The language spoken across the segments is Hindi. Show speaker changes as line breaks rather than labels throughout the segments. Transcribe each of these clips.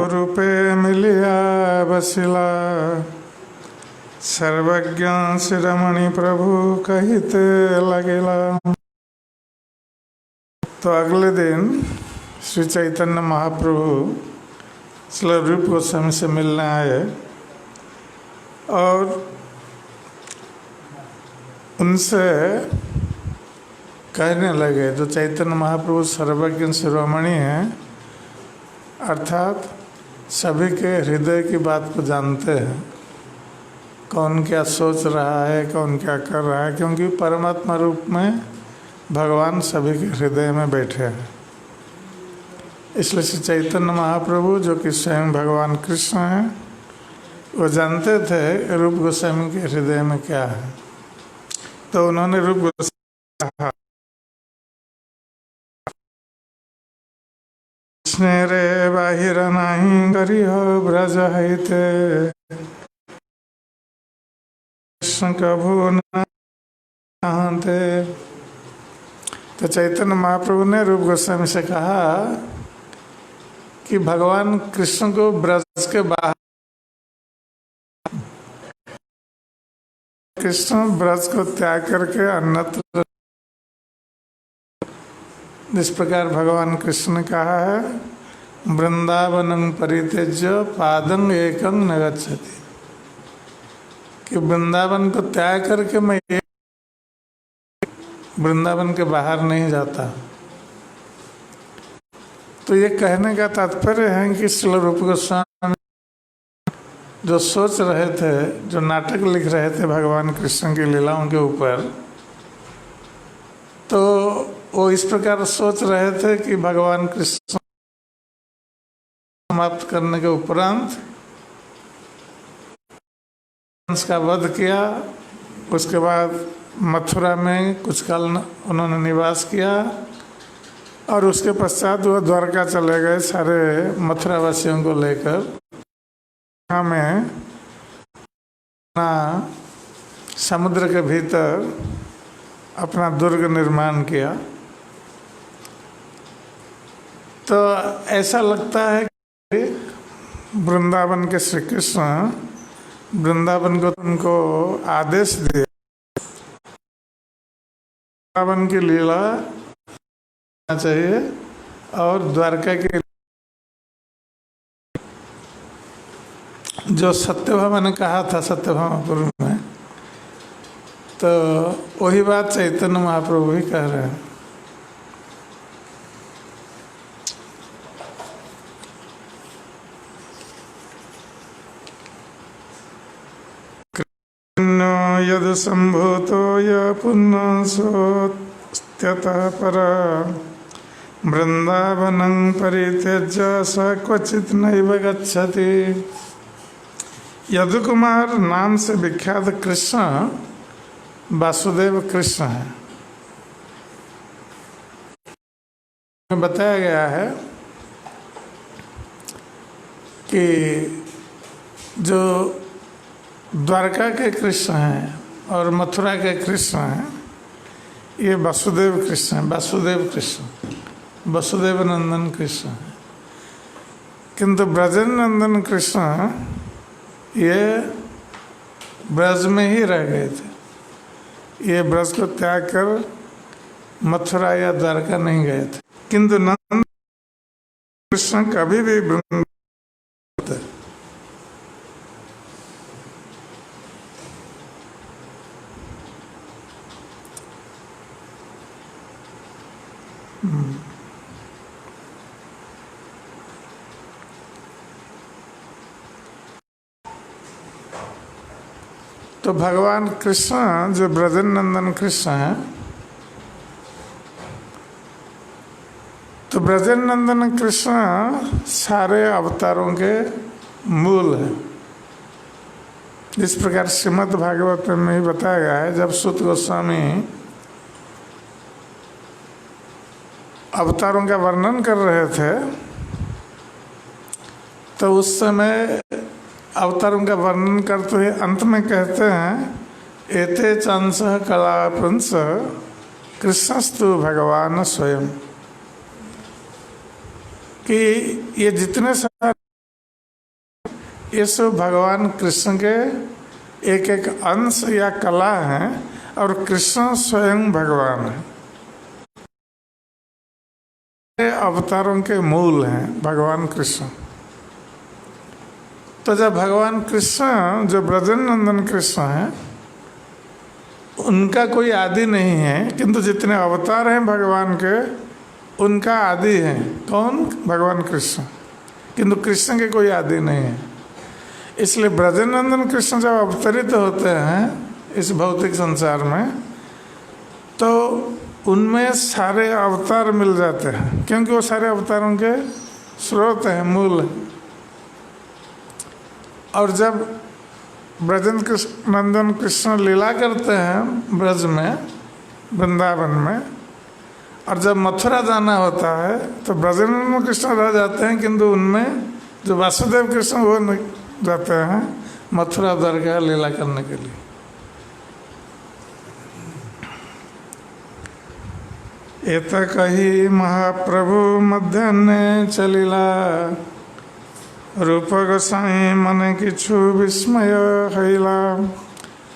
रूपे मिलिया बसिला, सर्वज्ञ शिरोमणि प्रभु कहिते लगिला। तो अगले दिन श्री चैतन्य महाप्रभु श्री रूप गोस्वामी से मिलने आए और उनसे कहने लगे, जो चैतन्य महाप्रभु सर्वज्ञ शिरोमणि हैं, अर्थात सभी के हृदय की बात को जानते हैं, कौन क्या सोच रहा है, कौन क्या कर रहा है, क्योंकि परमात्मा रूप में भगवान सभी के हृदय में बैठे हैं। इसलिए श्री चैतन्य महाप्रभु, जो कि स्वयं भगवान कृष्ण हैं, वो जानते थे रूप गोस्वामी के हृदय में क्या है। तो उन्होंने रूप गोस्वामी कहा, कृष्ण रे बाहिर नहीं करी हो ब्रज हिते, कृष्ण कभू नहाते। तो चैतन्य महाप्रभु ने रूप गोस्वामी से कहा कि भगवान कृष्ण को ब्रज के बाहर, कृष्ण ब्रज को त्याग करके अन्यत्र, जिस प्रकार भगवान कृष्ण ने कहा है, वृंदावनं परित्यज्य पादं एकं न गच्छति, कि वृंदावन को त्याग करके मैं वृंदावन के बाहर नहीं जाता। तो ये कहने का तात्पर्य है कि श्री रूप गोस्वामी जो सोच रहे थे, जो नाटक लिख रहे थे भगवान कृष्ण की लीलाओं के ऊपर, तो वो इस प्रकार सोच रहे थे कि भगवान कृष्ण समाप्त करने के उपरांत कंस का वध किया, उसके बाद मथुरा में कुछ काल उन्होंने निवास किया और उसके पश्चात वो द्वारका चले गए सारे मथुरा वासियों को लेकर। में अपना समुद्र के भीतर अपना दुर्ग निर्माण किया। तो ऐसा लगता है कि वृंदावन के श्री कृष्ण वृंदावन को उनको आदेश दिया, वृंदावन की लीला चाहिए और द्वारका की, जो सत्यभामा ने कहा था सत्यभामापुर में, तो वही बात चैतन्य महाप्रभु ही कह रहे हैं। यद संभूतो य पुनसोत्यतः परा, वृंदावनं परित्यज्य स क्वचित् नैव गच्छति। यदुकुमार नाम से विख्यात कृष्ण वासुदेव कृष्ण है। बताया गया है कि जो द्वारका के कृष्ण हैं और मथुरा के कृष्ण हैं, ये वासुदेव कृष्ण हैं, वासुदेव कृष्ण, वसुदेव नंदन कृष्ण है। किंतु ब्रजनंदन कृष्ण ये ब्रज में ही रह गए थे, ये ब्रज को त्याग कर मथुरा या द्वारका नहीं गए थे। किंतु नंद कृष्ण कभी भी वृंदावन, तो भगवान कृष्ण जो ब्रजनंदन कृष्ण हैं, तो ब्रजनंदन कृष्ण सारे अवतारों के मूल है। जिस प्रकार श्रीमद् भागवत में ही बताया गया है, जब सूत गोस्वामी अवतारों का वर्णन कर रहे थे, तो उस समय अवतारों का वर्णन करते हुए अंत में कहते हैं, एते चांस कलापुंस कृष्णस्तु भगवान स्वयं, कि ये जितने सारे ये सब भगवान कृष्ण के एक एक अंश या कला हैं और कृष्ण स्वयं भगवान है। अवतारों के मूल हैं भगवान कृष्ण। तो जब भगवान कृष्ण जो ब्रजनंदन कृष्ण हैं उनका कोई आदि नहीं है, किंतु जितने अवतार हैं भगवान के उनका आदि है। कौन? भगवान कृष्ण। किंतु कृष्ण के कोई आदि नहीं है। इसलिए ब्रजनंदन कृष्ण जब अवतरित होते हैं इस भौतिक संसार में तो उनमें सारे अवतार मिल जाते हैं, क्योंकि वो सारे अवतारों के स्रोत हैं, मूल हैं। और जब नंदन कृष्ण लीला करते हैं ब्रज में, वृंदावन में, और जब मथुरा जाना होता है तो ब्रजनंदन कृष्ण रह जाते हैं, किंतु उनमें जो वासुदेव कृष्ण वो जाते हैं मथुरा द्वारका लीला करने के लिए। एत कही महाप्रभु मध्याह्ने चलिला, रूप गोसाई मन किछु विस्मय हैला।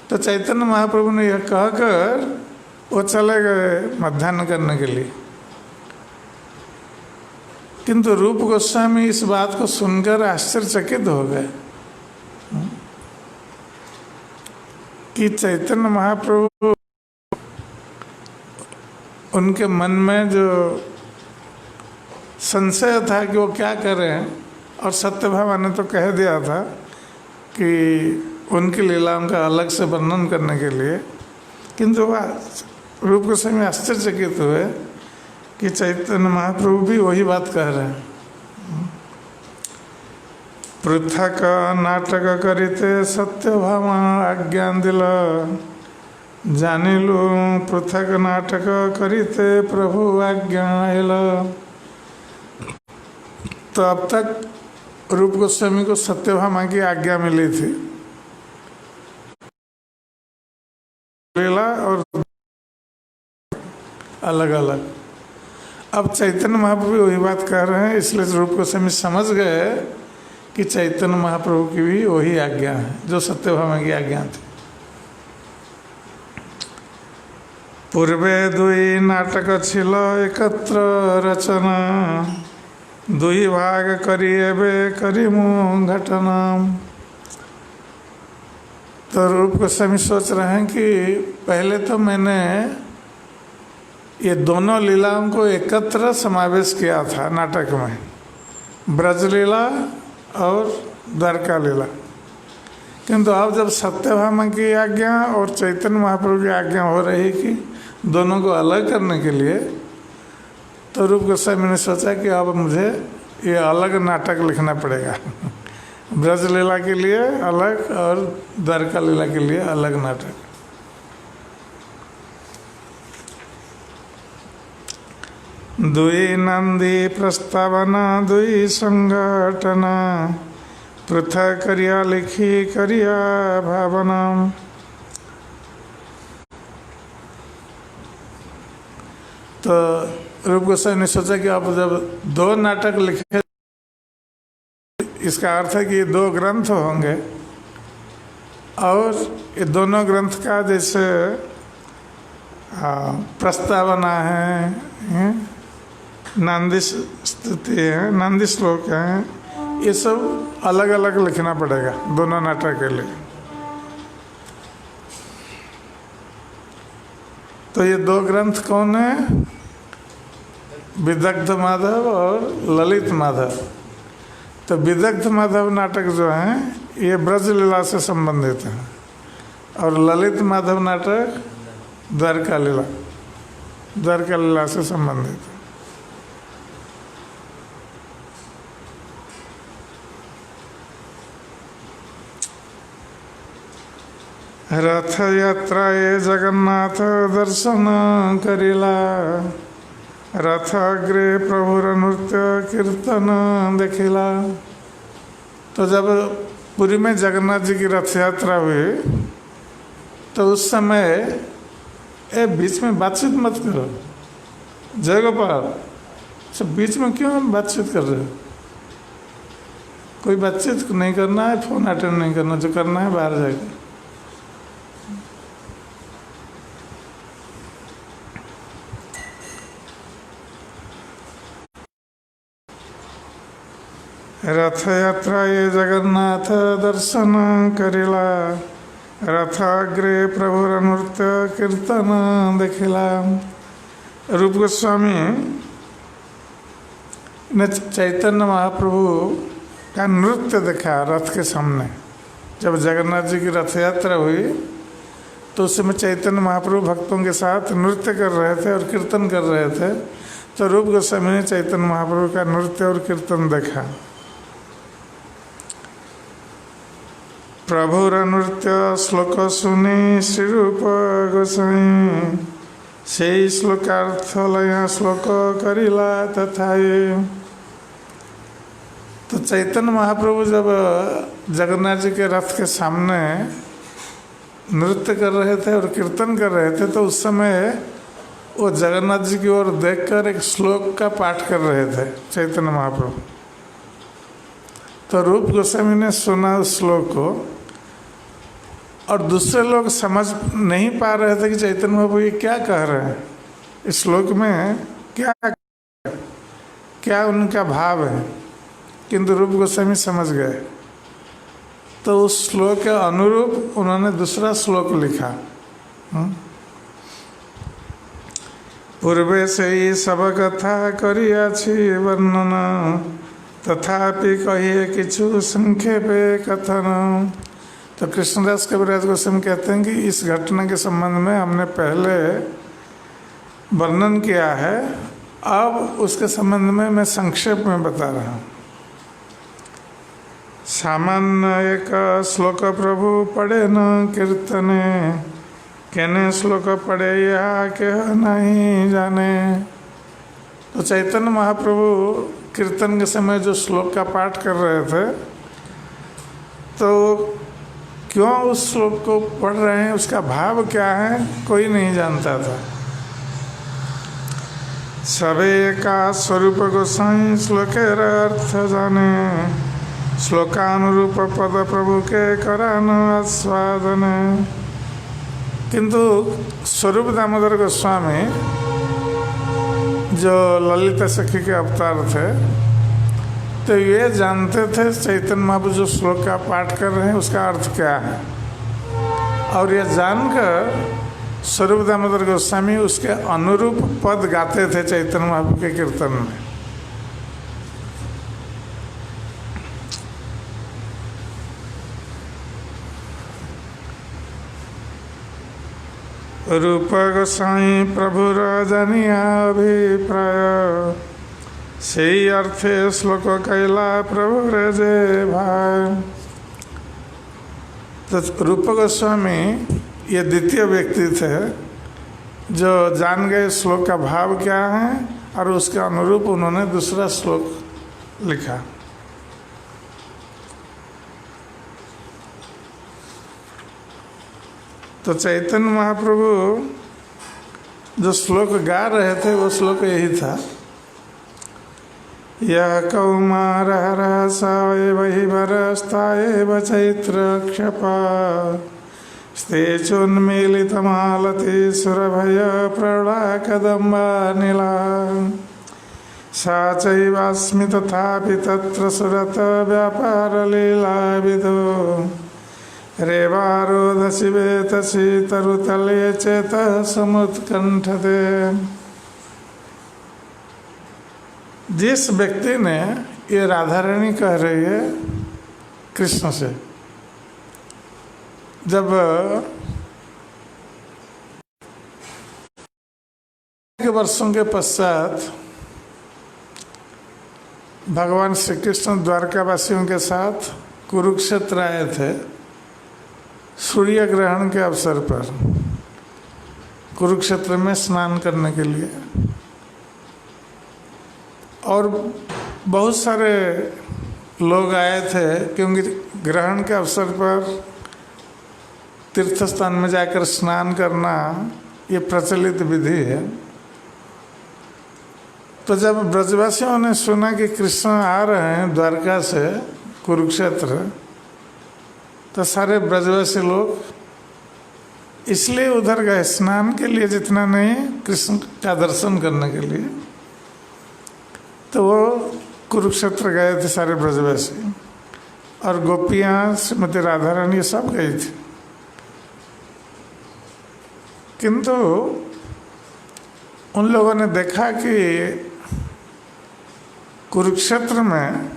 तो चैतन्य महाप्रभु ने यह कहकर वो चले गए मध्याह्न करने के लिए। किंतु रूप गोस्वामी इस बात को सुनकर आश्चर्यचकित हो गए कि चैतन्य महाप्रभु उनके मन में जो संशय था कि वो क्या करें, और सत्यभामा ने तो कह दिया था कि उनकी लीलाओं का अलग से वर्णन करने के लिए, किंतु वह रूप गोस्वामी आश्चर्यचकित हुए कि चैतन्य महाप्रभु भी वही बात कह रहे हैं। पृथक नाटक करिते सत्यभामा आज्ञा दिल, जानिलु पृथक नाटक करिते प्रभु आज्ञा आयल। तो अब तक रूप गोस्वामी को सत्यभामा की आज्ञा मिली थी लीला और अलग अलग। अब चैतन्य महाप्रभु वही बात कर रहे हैं, इसलिए रूप गोस्वामी समझ गए कि चैतन्य महाप्रभु की भी वही आज्ञा है जो सत्यभामा की आज्ञा थी। पूर्वे दुई नाटक छिल एकत्र रचना, दुई भाग करी एबे करीमु घटना। तो रूप गोस्वामी सोच रहे हैं कि पहले तो मैंने ये दोनों लीलाओं को एकत्र समावेश किया था नाटक में, ब्रज लीला और द्वारका लीला। किंतु अब जब सत्यभामा की आज्ञा और चैतन्य महाप्रभु की आज्ञा हो रही कि दोनों को अलग करने के लिए, तो रूप गोस्वामी ने सोचा कि अब मुझे ये अलग नाटक लिखना पड़ेगा ब्रज लीला के लिए अलग और द्वारका लीला के लिए अलग नाटक। दुई नंदी प्रस्तावना दुई संगठना, पृथक करिया लिखी करिया भावना। तो रूप गोस्वामी ने सोचा कि अब जब दो नाटक लिखे, इसका अर्थ है कि ये दो ग्रंथ होंगे, और ये दोनों ग्रंथ का जैसे प्रस्तावना है, नांदी स्तुति है, नांदी श्लोक है, ये सब अलग अलग लिखना पड़ेगा दोनों नाटक के लिए। तो ये दो ग्रंथ कौन है? विदग्ध माधव और ललित माधव। तो विदग्ध माधव नाटक जो हैं ये ब्रज लीला से संबंधित हैं, और ललित माधव नाटक द्वारका लीला से संबंधित है। रथ यात्रा ये जगन्नाथ दर्शन करिला, रथ अग्रे प्रभुर नृत्य कीर्तन देखिला। तो जब पुरी में जगन्नाथ जी की रथ यात्रा हुई तो उस समय बीच में बातचीत मत करो, जय गोपाल, सब बीच में क्यों बातचीत कर रहे हो? कोई बातचीत नहीं करना है, फ़ोन अटेंड नहीं करना, जो करना है बाहर जाकर। रथ यात्रा ये जगन्नाथ दर्शन करिला, रथाग्रे प्रभुर नृत्य कीर्तन देखिला। रूप गोस्वामी ने चैतन्य महाप्रभु का नृत्य देखा रथ के सामने। जब जगन्नाथ जी की रथ यात्रा हुई तो उस समय चैतन्य महाप्रभु भक्तों के साथ नृत्य कर रहे थे और कीर्तन कर रहे थे। तो रूप गोस्वामी ने चैतन्य महाप्रभु का नृत्य और कीर्तन देखा। प्रभुर नृत्य श्लोक सुनी श्री रूप गोसाई, से श्लोकार्थ लय श्लोक करिला तथा ये। तो चैतन्य महाप्रभु जब जगन्नाथ जी के रथ के सामने नृत्य कर रहे थे और कीर्तन कर रहे थे, तो उस समय वो जगन्नाथ जी की ओर देखकर एक श्लोक का पाठ कर रहे थे चैतन्य महाप्रभु। तो रूप गोस्वामी ने सुना उस श्लोक को और दूसरे लोग समझ नहीं पा रहे थे कि चैतन्य महाप्रभु ये क्या कह रहे हैं, इस श्लोक में क्या उनका भाव है, किंतु रूप गोस्वामी समझ गए। तो उस श्लोक के अनुरूप उन्होंने दूसरा श्लोक लिखा। पूर्वे से ही सब कथा करियाछि वर्णन, तथापि कहिए किछु संक्षेपे कथन। तो कृष्णदास कविराज गोस्वामी कहते हैं कि इस घटना के संबंध में हमने पहले वर्णन किया है, अब उसके संबंध में मैं संक्षेप में बता रहा हूँ। सामान्य एक श्लोक प्रभु पढ़े न कीर्तने, कहने श्लोक पढ़े या कह नहीं जाने। तो चैतन्य महाप्रभु कीर्तन के समय जो श्लोक का पाठ कर रहे थे, तो क्यों उस श्लोक को पढ़ रहे हैं, उसका भाव क्या है, कोई नहीं जानता था। सबे का स्वरूप गोसाई श्लोकेर अर्थ जाने, श्लोकानुरूप पद प्रभु के करान आस्वादन। किंतु स्वरूप दामोदर गोस्वामी जो ललिता सखी के अवतार थे, तो ये जानते थे चैतन्य महाप्रभु जो श्लोक का पाठ कर रहे हैं उसका अर्थ क्या है, और ये जानकर स्वरूप दामोदर गोस्वामी उसके अनुरूप पद गाते थे चैतन्य महाप्रभु के कीर्तन में। रूप गोसाई प्रभुर जानिया अभिप्राय, से अर्थे श्लोक कैला प्रभु रे जे भाई। तो रूप गोस्वामी ये द्वितीय व्यक्ति थे जो जान गए श्लोक का भाव क्या है और उसके अनुरूप उन्होंने दूसरा श्लोक लिखा। तो चैतन्य महाप्रभु जो श्लोक गा रहे थे वो श्लोक यही था, यह कौमार हरसाय वही बरस्ताएव चैत्र क्षपा, स्तेचोन्मीलितमालति सुरभय प्रौढ़ा कदम्बा नीला, सा चैवास्मि तथापि तत्र सुरत व्यापार लीला विदो, रेवारोधसि वेतसि तरुतले चेत समुत्कंठते। जिस व्यक्ति ने ये राधा रानी कह रही है कृष्ण से, जब के वर्षों के पश्चात भगवान श्री कृष्ण द्वारकावासियों के साथ कुरुक्षेत्र आए थे सूर्य ग्रहण के अवसर पर, कुरुक्षेत्र में स्नान करने के लिए, और बहुत सारे लोग आए थे क्योंकि ग्रहण के अवसर पर तीर्थ स्थान में जाकर स्नान करना ये प्रचलित विधि है। तो जब ब्रजवासियों ने सुना कि कृष्ण आ रहे हैं द्वारका से, कुरुक्षेत्र, तो सारे ब्रजवासी लोग इसलिए उधर गए स्नान के लिए, जितना नहीं कृष्ण का दर्शन करने के लिए। तो वो कुरुक्षेत्र गए थे सारे ब्रजवासी, और गोपियाँ श्रीमती राधा रानी सब गई थी। किंतु उन लोगों ने देखा कि कुरुक्षेत्र में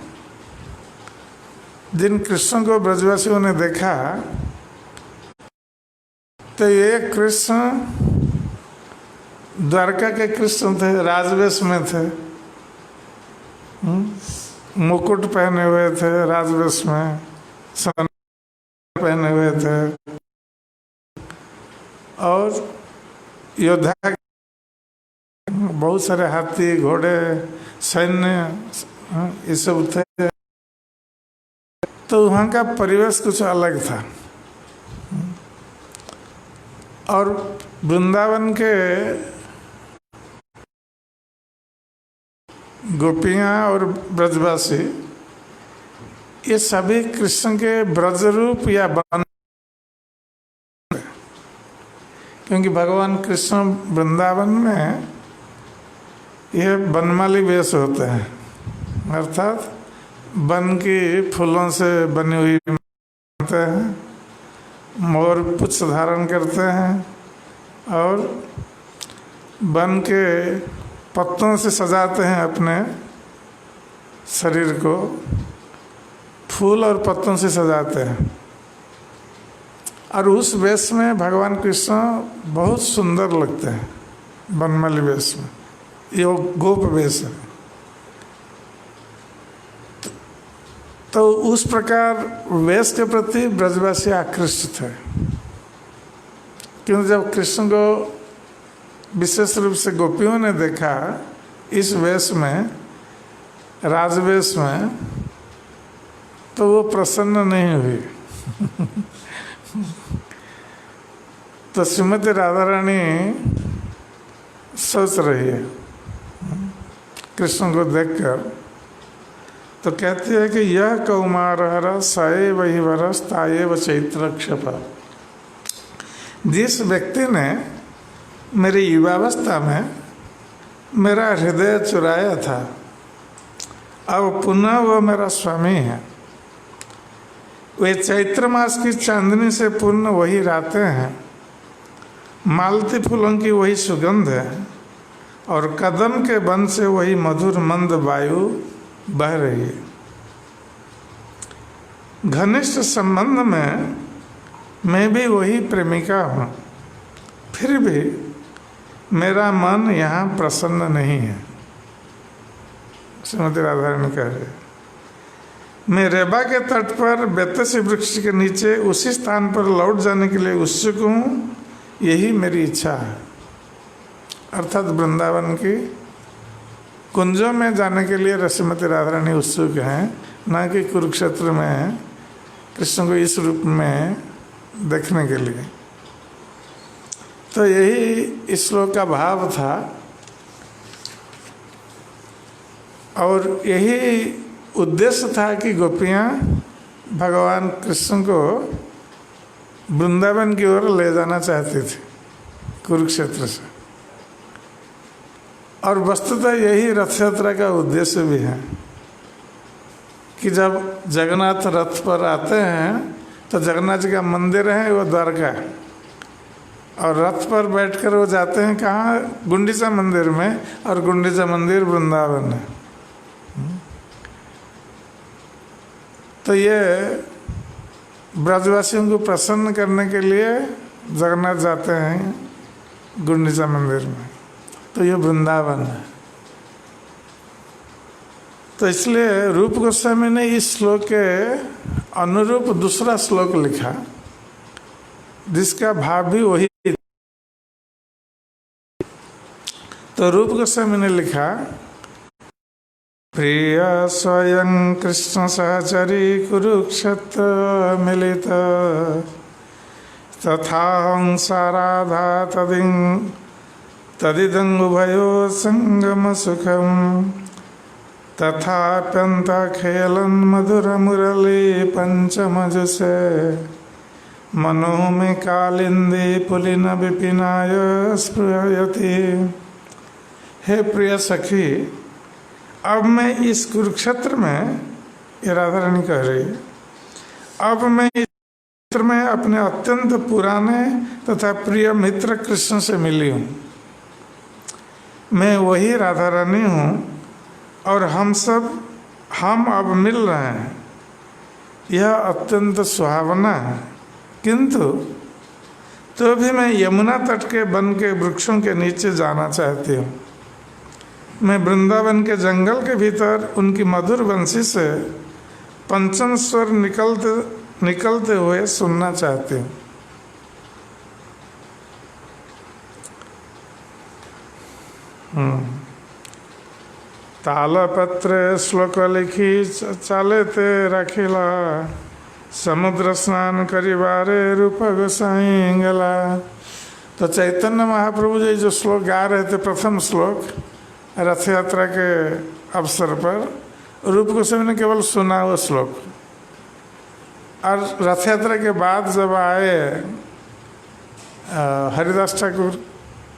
जिन कृष्ण को ब्रजवासियों ने देखा, तो ये कृष्ण द्वारका के कृष्ण थे, राजवेश में थे, मुकुट पहने हुए थे, राजवेश में सन पहने हुए थे, और योद्धा बहुत सारे हाथी घोड़े सैन्य ये सब थे। तो वहाँ का परिवेश कुछ अलग था। और वृंदावन के गोपियाँ और ब्रजवासी ये सभी कृष्ण के ब्रज रूप या बन, क्योंकि भगवान कृष्ण वृंदावन में ये बनमाली वेश होते हैं, अर्थात वन की फूलों से बनी हुई होते हैं, मोर पुच्छ धारण करते हैं, और वन के पत्तों से सजाते हैं अपने शरीर को, फूल और पत्तों से सजाते हैं। और उस वेश में भगवान कृष्ण बहुत सुंदर लगते हैं, बनमाली वेश में। ये गोप वेश है। तो उस प्रकार वेश के प्रति ब्रजवासी आकृष्ट थे। क्योंकि जब कृष्ण को विशेष रूप से गोपियों ने देखा इस वेश में, राजवेश में, तो वो प्रसन्न नहीं हुई। तो श्रीमती राधा रानी सोच रही है कृष्ण को देखकर, तो कहती है कि यह कौमार सए वही वरस ताये व चैत्र क्षप। जिस व्यक्ति ने मेरी युवावस्था में मेरा हृदय चुराया था, अब पुनः वो मेरा स्वामी है। वे चैत्र मास की चांदनी से पूर्ण वही रातें हैं, मालती फूलों की वही सुगंध है, और कदम के वन से वही मधुर मंद वायु बह रही है। घनिष्ठ संबंध में मैं भी वही प्रेमिका हूँ, फिर भी मेरा मन यहाँ प्रसन्न नहीं है। श्रीमती राधा रानी कह रहे, मैं रेबा के तट पर बेतसी वृक्ष के नीचे उसी स्थान पर लौट जाने के लिए उत्सुक हूँ, यही मेरी इच्छा है। अर्थात वृंदावन की कुंजों में जाने के लिए श्रीमती राधा रानी उत्सुक हैं, न कि कुरुक्षेत्र में कृष्ण को इस रूप में देखने के लिए। तो यही इस श्लोक का भाव था, और यही उद्देश्य था कि गोपियाँ भगवान कृष्ण को वृंदावन की ओर ले जाना चाहती थी कुरुक्षेत्र से। और वस्तुतः यही रथ यात्रा का उद्देश्य भी है कि जब जगन्नाथ रथ पर आते हैं तो जगन्नाथ जी का मंदिर है वो द्वारका, और रथ पर बैठकर वो जाते हैं कहाँ, गुंडीचा मंदिर में, और गुंडीचा मंदिर वृंदावन है। तो ये ब्रजवासियों को प्रसन्न करने के लिए जगन्नाथ जाते हैं गुंडीचा मंदिर में, तो ये वृंदावन है। तो इसलिए रूप गोस्वामी ने इस श्लोक के अनुरूप दूसरा श्लोक लिखा, जिसका भाव भी वही। तो रूप गोस्वामी ने लिखा, प्रिय स्वयं कृष्ण सहचरी कुरुक्षेत्र मिलित, तथा हंसाराधा तदिदं उभयो संगम सुखम, तथाप्यंत खेलन मधुर मुरली पंचमज से मनो में कालिंदी पुलिन विपिनाय स्पृहयति। हे प्रिय सखी, अब मैं इस कुरुक्षेत्र में, ये राधा रानी कह रही है, अब मैं इस क्षेत्र में अपने अत्यंत पुराने तथा प्रिय मित्र कृष्ण से मिली हूँ। मैं वही राधा रानी हूँ और हम अब मिल रहे हैं। यह अत्यंत सुहावना है, किंतु तो भी मैं यमुना तट के वन के वृक्षों के नीचे जाना चाहती हूँ। मैं वृंदावन के जंगल के भीतर उनकी मधुर बंसी से पंचम स्वर निकलते हुए सुनना चाहती हूँ। तालपत्र श्लोक लिखी चालेते रखिला, समुद्र स्नान करिवारे रूप गोसाई गला। तो चैतन्य महाप्रभु जी जो श्लोक गा रहे थे, प्रथम श्लोक रथ यात्रा के अवसर पर, रूप गोस्वामी ने केवल सुना वो श्लोक। और रथ यात्रा के बाद जब आए हरिदास ठाकुर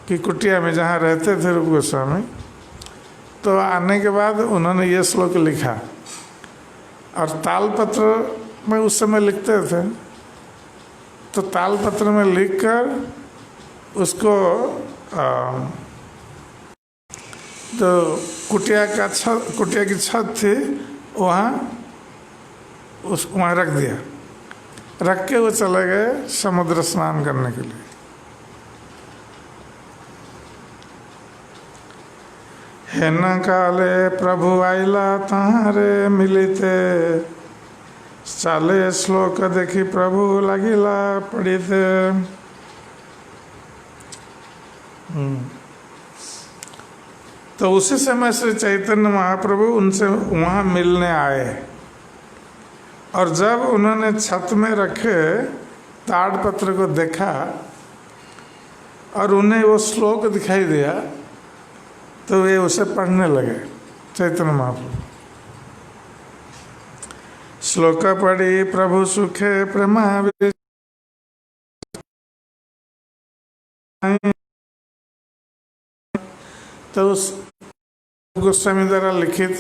की कुटिया में जहाँ रहते थे रूप गोस्वामी, तो आने के बाद उन्होंने ये श्लोक लिखा। और तालपत्र में उस समय लिखते थे, तो तालपत्र में लिखकर उसको तो कुटिया की छत थी वहाँ रख दिया। रख के वो चले गए समुद्र स्नान करने के लिए। हेन काले प्रभु आइला तारे मिलिते, चाले श्लोक देखी प्रभु लगिला पढ़िते। तो उसी समय श्री चैतन्य महाप्रभु उनसे वहाँ मिलने आए। और जब उन्होंने छत में रखे ताड़पत्र को देखा और उन्हें वो श्लोक दिखाई दिया, तो वे उसे पढ़ने लगे। चैतन्य महाप्रभु श्लोक पढ़ी प्रभु सुखे प्रेमा, तो उस गोस्वामी द्वारा लिखित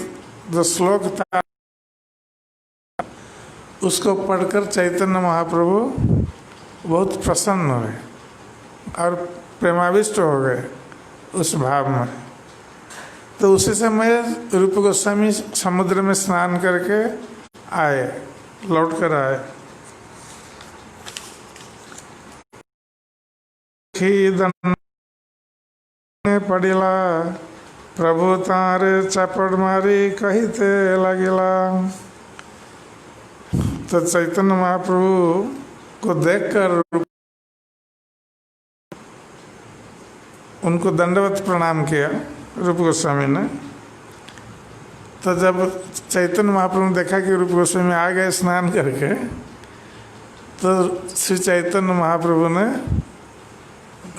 जो श्लोक था उसको पढ़कर चैतन्य महाप्रभु बहुत प्रसन्न हुए और प्रेमाविष्ट हो गए उस भाव में। तो उसी समय रूप गोस्वामी समुद्र में स्नान करके आए, लौट कर आए। पड़िला प्रभु तारे चपड़ मारी कहते लगिला। तो चैतन्य महाप्रभु को देखकर उनको दंडवत प्रणाम किया रूप गोस्वामी ने। तो जब चैतन्य महाप्रभु ने देखा कि रूप गोस्वामी आ गए स्नान करके, तो श्री चैतन्य महाप्रभु ने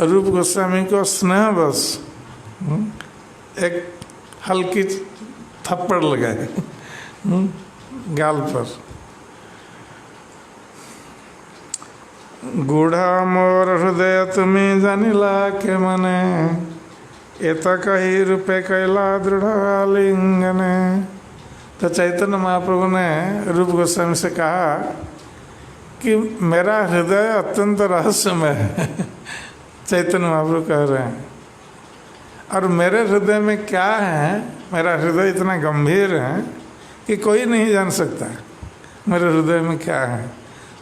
रूप गोस्वामी को स्नेहवश एक हल्की थप्पड़ लगाए गाल पर। गूढ़ा मोर हृदय तुम्हें जानिला के मने, एत कही रूपे कैला दृढ़ आलिंगने। तो चैतन्य महाप्रभु ने रूप गोस्वामी से कहा कि मेरा हृदय अत्यंत रहस्यमय है। चैतन्य महाप्रभु कह रहे हैं, और मेरे हृदय में क्या है, मेरा हृदय इतना गंभीर है कि कोई नहीं जान सकता मेरे हृदय में क्या है।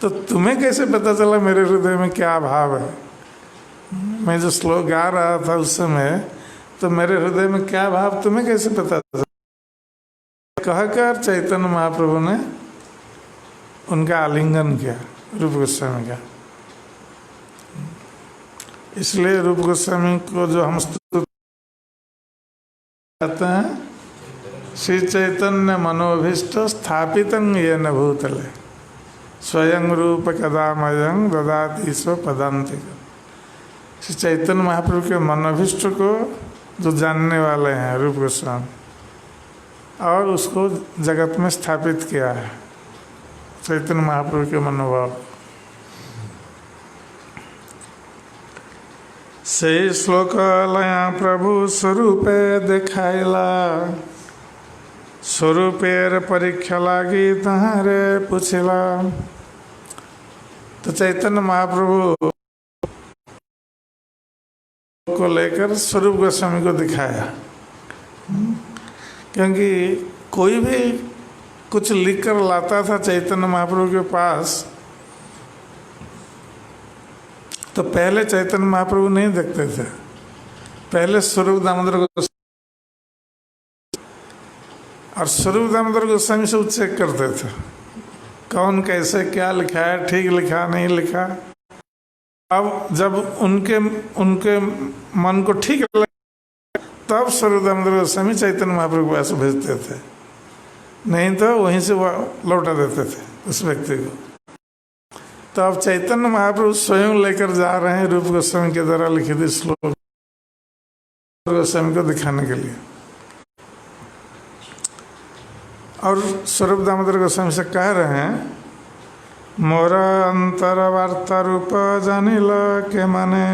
तो तुम्हें कैसे पता चला मेरे हृदय में क्या भाव है? मैं जो श्लोक गा रहा था उस समय, तो मेरे हृदय में क्या भाव तुम्हें कैसे पता चला? कहकर चैतन्य महाप्रभु ने उनका आलिंगन किया रूप गोस्वामी का। इसलिए रूप गोस्वामी को जो हम स्तुति कहते हैं, श्री चैतन्य मनोभीष्ट स्थापित येन भूतले स्वयं रूप कदामयं ददाति स्व पदान्तिक। श्री चैतन्य महाप्रभु के मनोभीष्ट को जो जानने वाले हैं रूप गोस्वामी, और उसको जगत में स्थापित किया है, चैतन्य महाप्रभु के मनोभाव। से श्लोक लया प्रभु स्वरूपे देखाइला, स्वरूपेर परीक्षा लागी तहारे पूछिला। तो चैतन्य महाप्रभु को लेकर स्वरूप गोस्वामी को दिखाया, क्योंकि कोई भी कुछ लिख कर लाता था चैतन्य महाप्रभु के पास तो पहले चैतन्य महाप्रभु नहीं देखते थे, पहले स्वरूप दामोदर गोस्वामी, और स्वरूप दामोदर गोस्वामी से चेक करते थे कौन कैसे क्या लिखा है, ठीक लिखा नहीं लिखा। अब जब उनके मन को ठीक लगा तब स्वरूप दामोदर गोस्वामी चैतन्य महाप्रभु के पास भेजते थे, नहीं तो वहीं से लौटा देते थे उस व्यक्ति को। तो अब चैतन्य महाप्रभु स्वयं लेकर जा रहे हैं रूप गोस्वामी के द्वारा लिखित श्लोक गोस्वामी को दिखाने के लिए। और स्वरूप दामोदर गोस्वामी से कह रहे हैं, मोर अंतर वार्ता रूप जानिल के माने,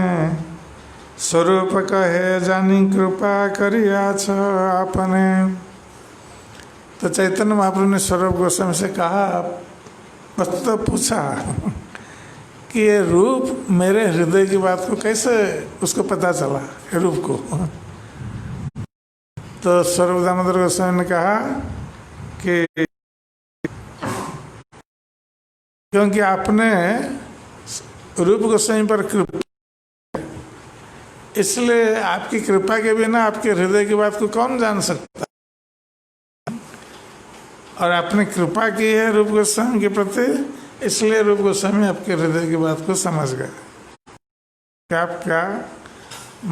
स्वरूप कहे जानी कृपा करिया छ आपने। तो चैतन्य महाप्रभु ने स्वरूप गोस्वामी से कहा, वस्तुतः पूछा कि ये रूप मेरे हृदय की बात को कैसे उसको पता चला, ये रूप को। तो स्वरूप दामोदर गोस्वामी ने कहा कि क्योंकि आपने रूप गोस्वामी पर कृपा, इसलिए आपकी कृपा के बिना आपके हृदय की बात को कौन जान सकता, और आपने कृपा की है रूप गोस्वामी के प्रति, इसलिए रूप गोस्वामी आपके हृदय की बात को समझ गए कि आप क्या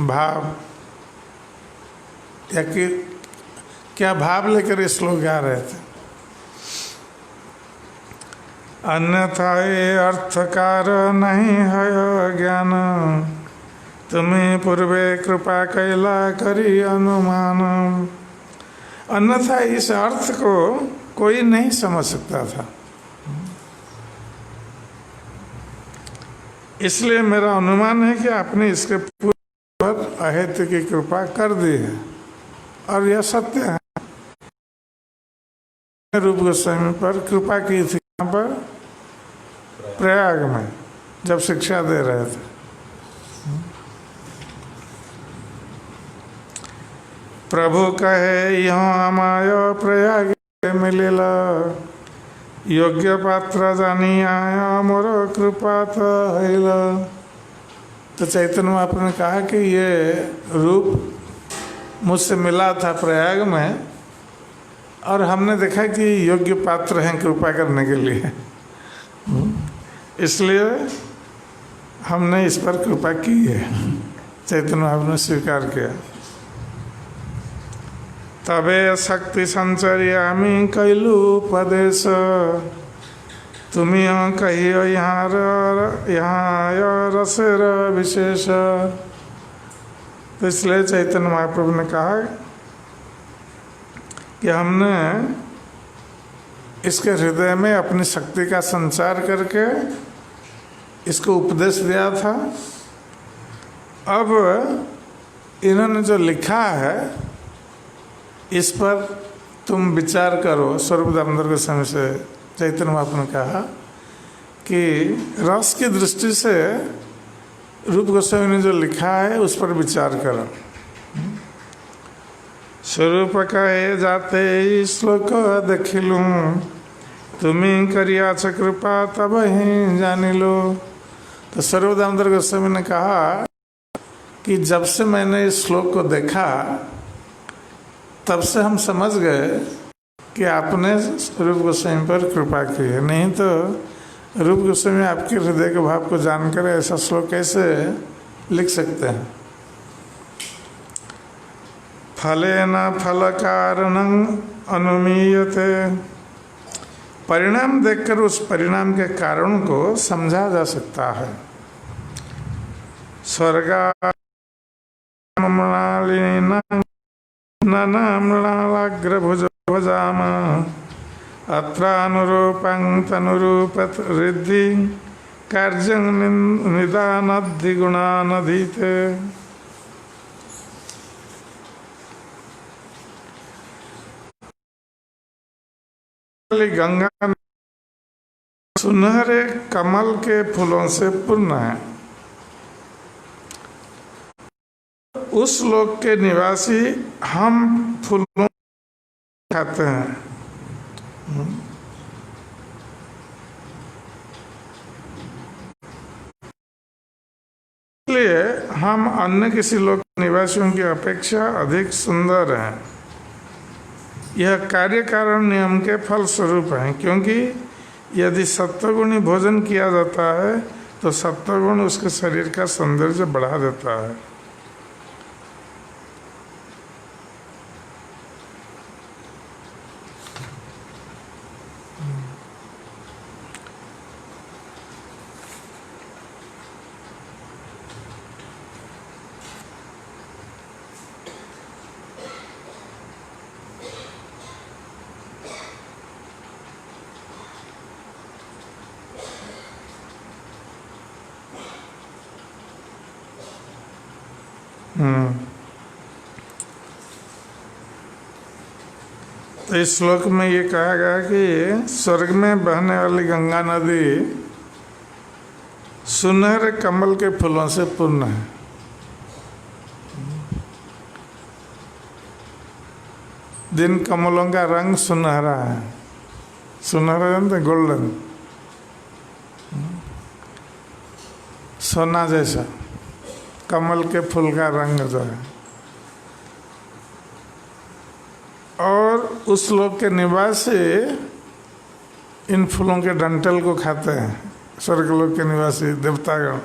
भाव या कि क्या भाव लेकर इस लोग गा रहे थे। अन्यथा ये अर्थकार नहीं है ज्ञान, तुम्हें पूर्वे कृपा कैला करी अनुमान। अन्यथा इस अर्थ को कोई नहीं समझ सकता था, इसलिए मेरा अनुमान है कि आपने इसके पर अहेतु की कृपा कर दी है। और यह सत्य है, रूप गोस्वामी पर कृपा की थी यहाँ पर प्रयाग में जब शिक्षा दे रहे थे। प्रभु कहे यहाँ हमायो प्रयाग मिलेला, योग्य पात्र जानी आया मोर कृपा तो हैला। तो चैतन्य महाप्रभु ने कहा कि ये रूप मुझसे मिला था प्रयाग में, और हमने देखा कि योग्य पात्र हैं कृपा करने के लिए, इसलिए हमने इस पर कृपा की है। चैतन्य महाप्रभु ने स्वीकार किया। तबे शक्ति संचर्यामी कैलू उपदेश, तुम्हें कहियो यहाँ रसेर विशेष। तो इसलिए चैतन्य महाप्रभु ने कहा कि हमने इसके हृदय में अपनी शक्ति का संचार करके इसको उपदेश दिया था। अब इन्होंने जो लिखा है इस पर तुम विचार करो। स्वरूप दामोदर गोस्वामी से चैतन्य महाप्रभु ने कहा कि रस की दृष्टि से रूप गोस्वामी ने जो लिखा है उस पर विचार करो। स्वरूप कहे जाते श्लोक देखिलू, तुम्हें करिया छ कृपा तब ही जानी लो। तो स्वरूप दामोदर गोस्वामी ने कहा कि जब से मैंने इस श्लोक को देखा तब से हम समझ गए कि आपने रूप गोस्वामी पर कृपा की है, नहीं तो रूप गोस्वामी आपके हृदय के भाव को जानकर ऐसा श्लोक कैसे लिख सकते हैं। फलेन फल कारणं अनुमीयते, परिणाम देखकर उस परिणाम के कारण को समझा जा सकता है। स्वर्गामृणालिना ननामृणालाग्रभुजो भजाम अत्रानुरूपं तनुरूपत रिद्धि कार्यं निदानद्धि गुणानधीते। गंगा सुनहरे कमल के फूलों से पूर्ण है। उस लोक के निवासी हम फूलों खाते हैं। इसलिए हम अन्य किसी लोक के निवासियों की अपेक्षा अधिक सुंदर हैं। यह कार्य कारण नियम के फल स्वरूप है, क्योंकि यदि सत्वगुणी भोजन किया जाता है तो सत्वगुण उसके शरीर का सौंदर्य बढ़ा देता है। तो इस श्लोक में ये कहा गया कि स्वर्ग में बहने वाली गंगा नदी सुनहरे कमल के फूलों से पूर्ण है। जिन कमलों का रंग सुनहरा है, सुनहरा जानते, गोल्डन, सोना जैसा कमल के फूल का रंग जो है, और उस लोक के निवासी इन फूलों के डंठल को खाते हैं। स्वर्ग लोक के निवासी देवतागण,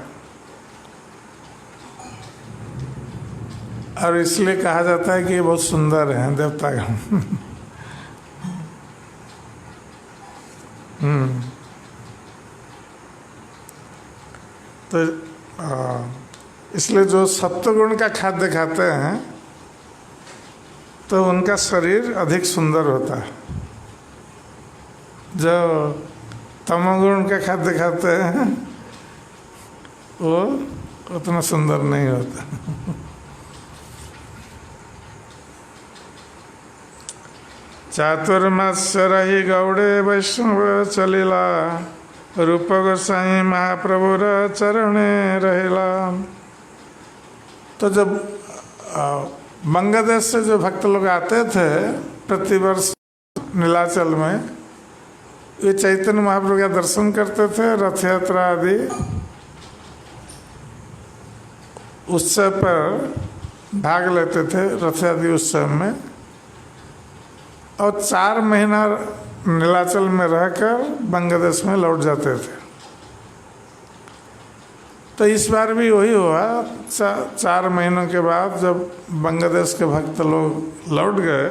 और इसलिए कहा जाता है कि ये बहुत सुंदर हैं देवतागण। तो इसलिए जो सत्वगुण का खाद्य खाते हैं तो उनका शरीर अधिक सुंदर होता है। जो तमोगुण का खाद्य खाते हैं वो उतना सुंदर नहीं होता। चातुर्मास्य रही गौड़े वैष्णव चलिला रूप गोसाई महाप्रभुर चरणे रहेला। तो जब बांग्लादेश से जो भक्त लोग आते थे प्रतिवर्ष नीलाचल में, वे चैतन्य महाप्रभु का दर्शन करते थे, रथ यात्रा आदि उत्सव पर भाग लेते थे, रथ आदि उत्सव में, और 4 महीना नीलाचल में रहकर बांग्लादेश में लौट जाते थे। तो इस बार भी वही हुआ। 4 महीनों के बाद जब बांग्लादेश के भक्त लोग लौट गए,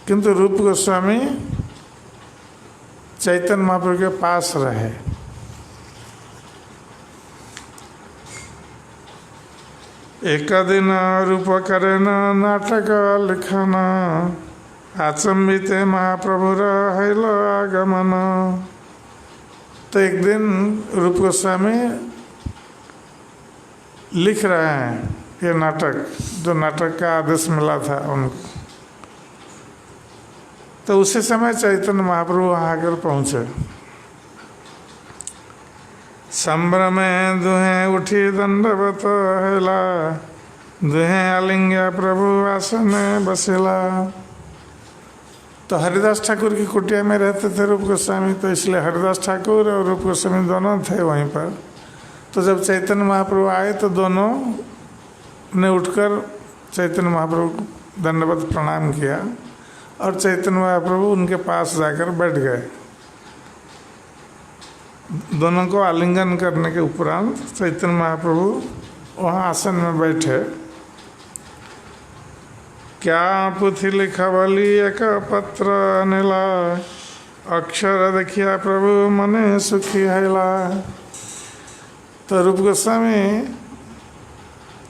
किंतु रूप गोस्वामी चैतन्य महाप्रभु के पास रहे। एक दिन रूप करेन नाटक लिखन आचंबिते महाप्रभुर हैल आगमन। तो एक दिन रूप गोस्वामी लिख रहे हैं ये नाटक, जो नाटक का आदेश मिला था उनको। तो उसी समय चैतन्य महाप्रभु वहाँ आकर पहुँचे। संभ्रमे दुहें उठी दंडवत हेला, दुहें आलिंग्या प्रभु आसने बसेला। तो हरिदास ठाकुर की कुटिया में रहते थे रूप गोस्वामी, तो इसलिए हरिदास ठाकुर और रूप गोस्वामी दोनों थे वहीं पर। तो जब चैतन्य महाप्रभु आए तो दोनों ने उठकर चैतन्य महाप्रभु को दंडवत प्रणाम किया, और चैतन्य महाप्रभु उनके पास जाकर बैठ गए। दोनों को आलिंगन करने के उपरांत चैतन्य महाप्रभु वहाँ आसन में बैठे। क्या पुथि लिखवली एक पत्र अनिला, अक्षर देखिया प्रभु मने सुखी हैला। तो रूप गोस्वामी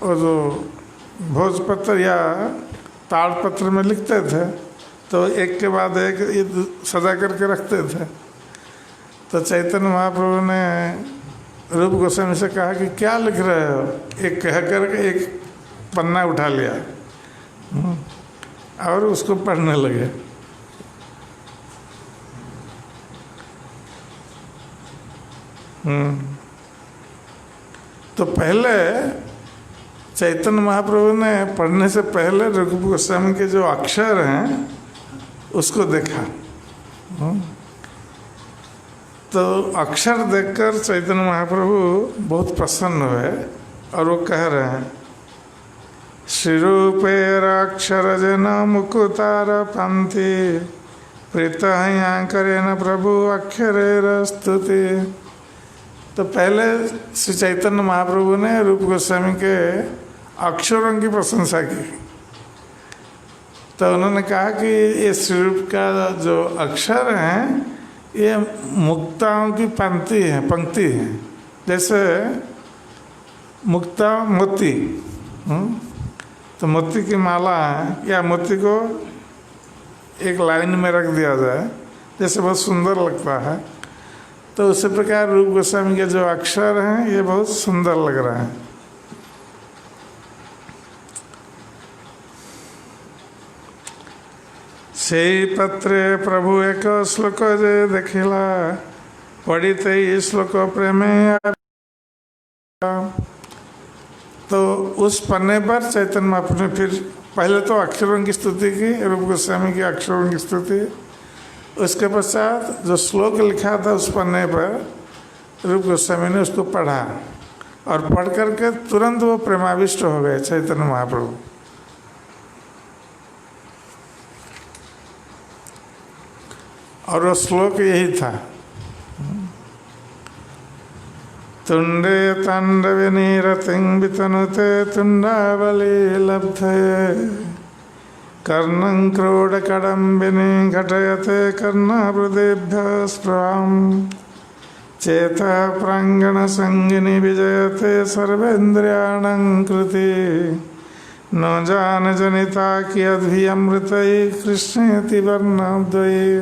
वो जो भोजपत्र या ताड़पत्र में लिखते थे, तो एक के बाद एक ये सजा करके रखते थे। तो चैतन्य महाप्रभु ने रूप गोस्वामी से कहा कि क्या लिख रहे हो, एक कह करके एक पन्ना उठा लिया और उसको पढ़ने लगे। तो पहले चैतन्य महाप्रभु ने पढ़ने से पहले रूप गोस्वामी के जो अक्षर हैं उसको देखा। तो अक्षर देखकर चैतन्य महाप्रभु बहुत प्रसन्न हुए और वो कह रहे हैं, श्रीरूपेराक्षर जन मुकुतार पंथी प्रीत करेन प्रभु अक्षरेर स्तुति। तो पहले श्री चैतन्य महाप्रभु ने रूप गोस्वामी के अक्षरों की प्रशंसा की। तो उन्होंने कहा कि ये श्री रूप का जो अक्षर हैं ये मुक्ताओं की पंक्ति है, जैसे मुक्ता मोती, तो मोती की माला है या मोती को एक लाइन में रख दिया जाए जैसे बहुत सुंदर लगता है, तो उसी प्रकार रूप गोस्वामी के जो अक्षर हैं ये बहुत सुंदर लग रहे हैं। से पत्रे प्रभु एक श्लोक जे देखिला पढ़िते श्लोक प्रेमे। तो उस पन्ने पर चैतन्य महाप्रभु ने फिर पहले तो अक्षरों की स्तुति की, रूप गोस्वामी के अक्षरों की स्तुति। उसके पश्चात जो श्लोक लिखा था उस पन्ने पर रूप गोस्वामी ने उसको पढ़ा और पढ़ करके तुरंत वो प्रेमाविष्ट हो गए चैतन्य महाप्रभु। और वो श्लोक यही था, तुंडे तांडविनीरतिं वितनुते तुंडावली लब्धे कर्णं क्रोडकडम्बिनी घटयते कर्णावृदेभ्यः स्पृहां चेता प्राङ्गणसंगिनी विजयते सर्वेन्द्रियाणां कृति न जानजनिता कियद्भियमृतैः कृष्णेति वर्णाद्वये।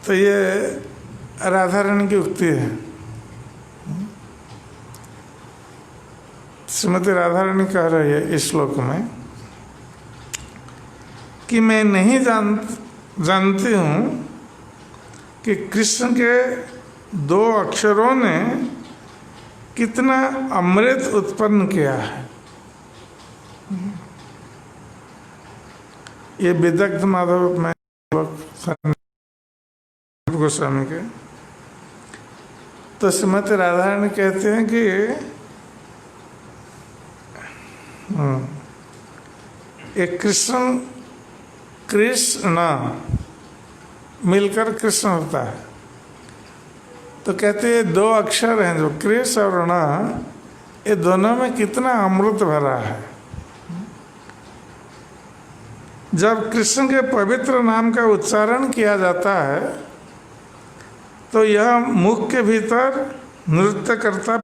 तो ये राधा रानी की उक्ति है। श्रीमती राधा रानी कह रही है इस श्लोक में कि मैं नहीं जानती हूँ कि कृष्ण के दो अक्षरों ने कितना अमृत उत्पन्न किया है। ये विदग्ध माधव में गोस्वामी के। तो श्रीमती राधा रानी कहते हैं कि एक कृष्ण मिलकर कृष्ण होता है। तो कहते हैं दो अक्षर हैं जो कृष्ण और न, ये दोनों में कितना अमृत भरा है। जब कृष्ण के पवित्र नाम का उच्चारण किया जाता है तो यह मुख के भीतर नृत्य करता।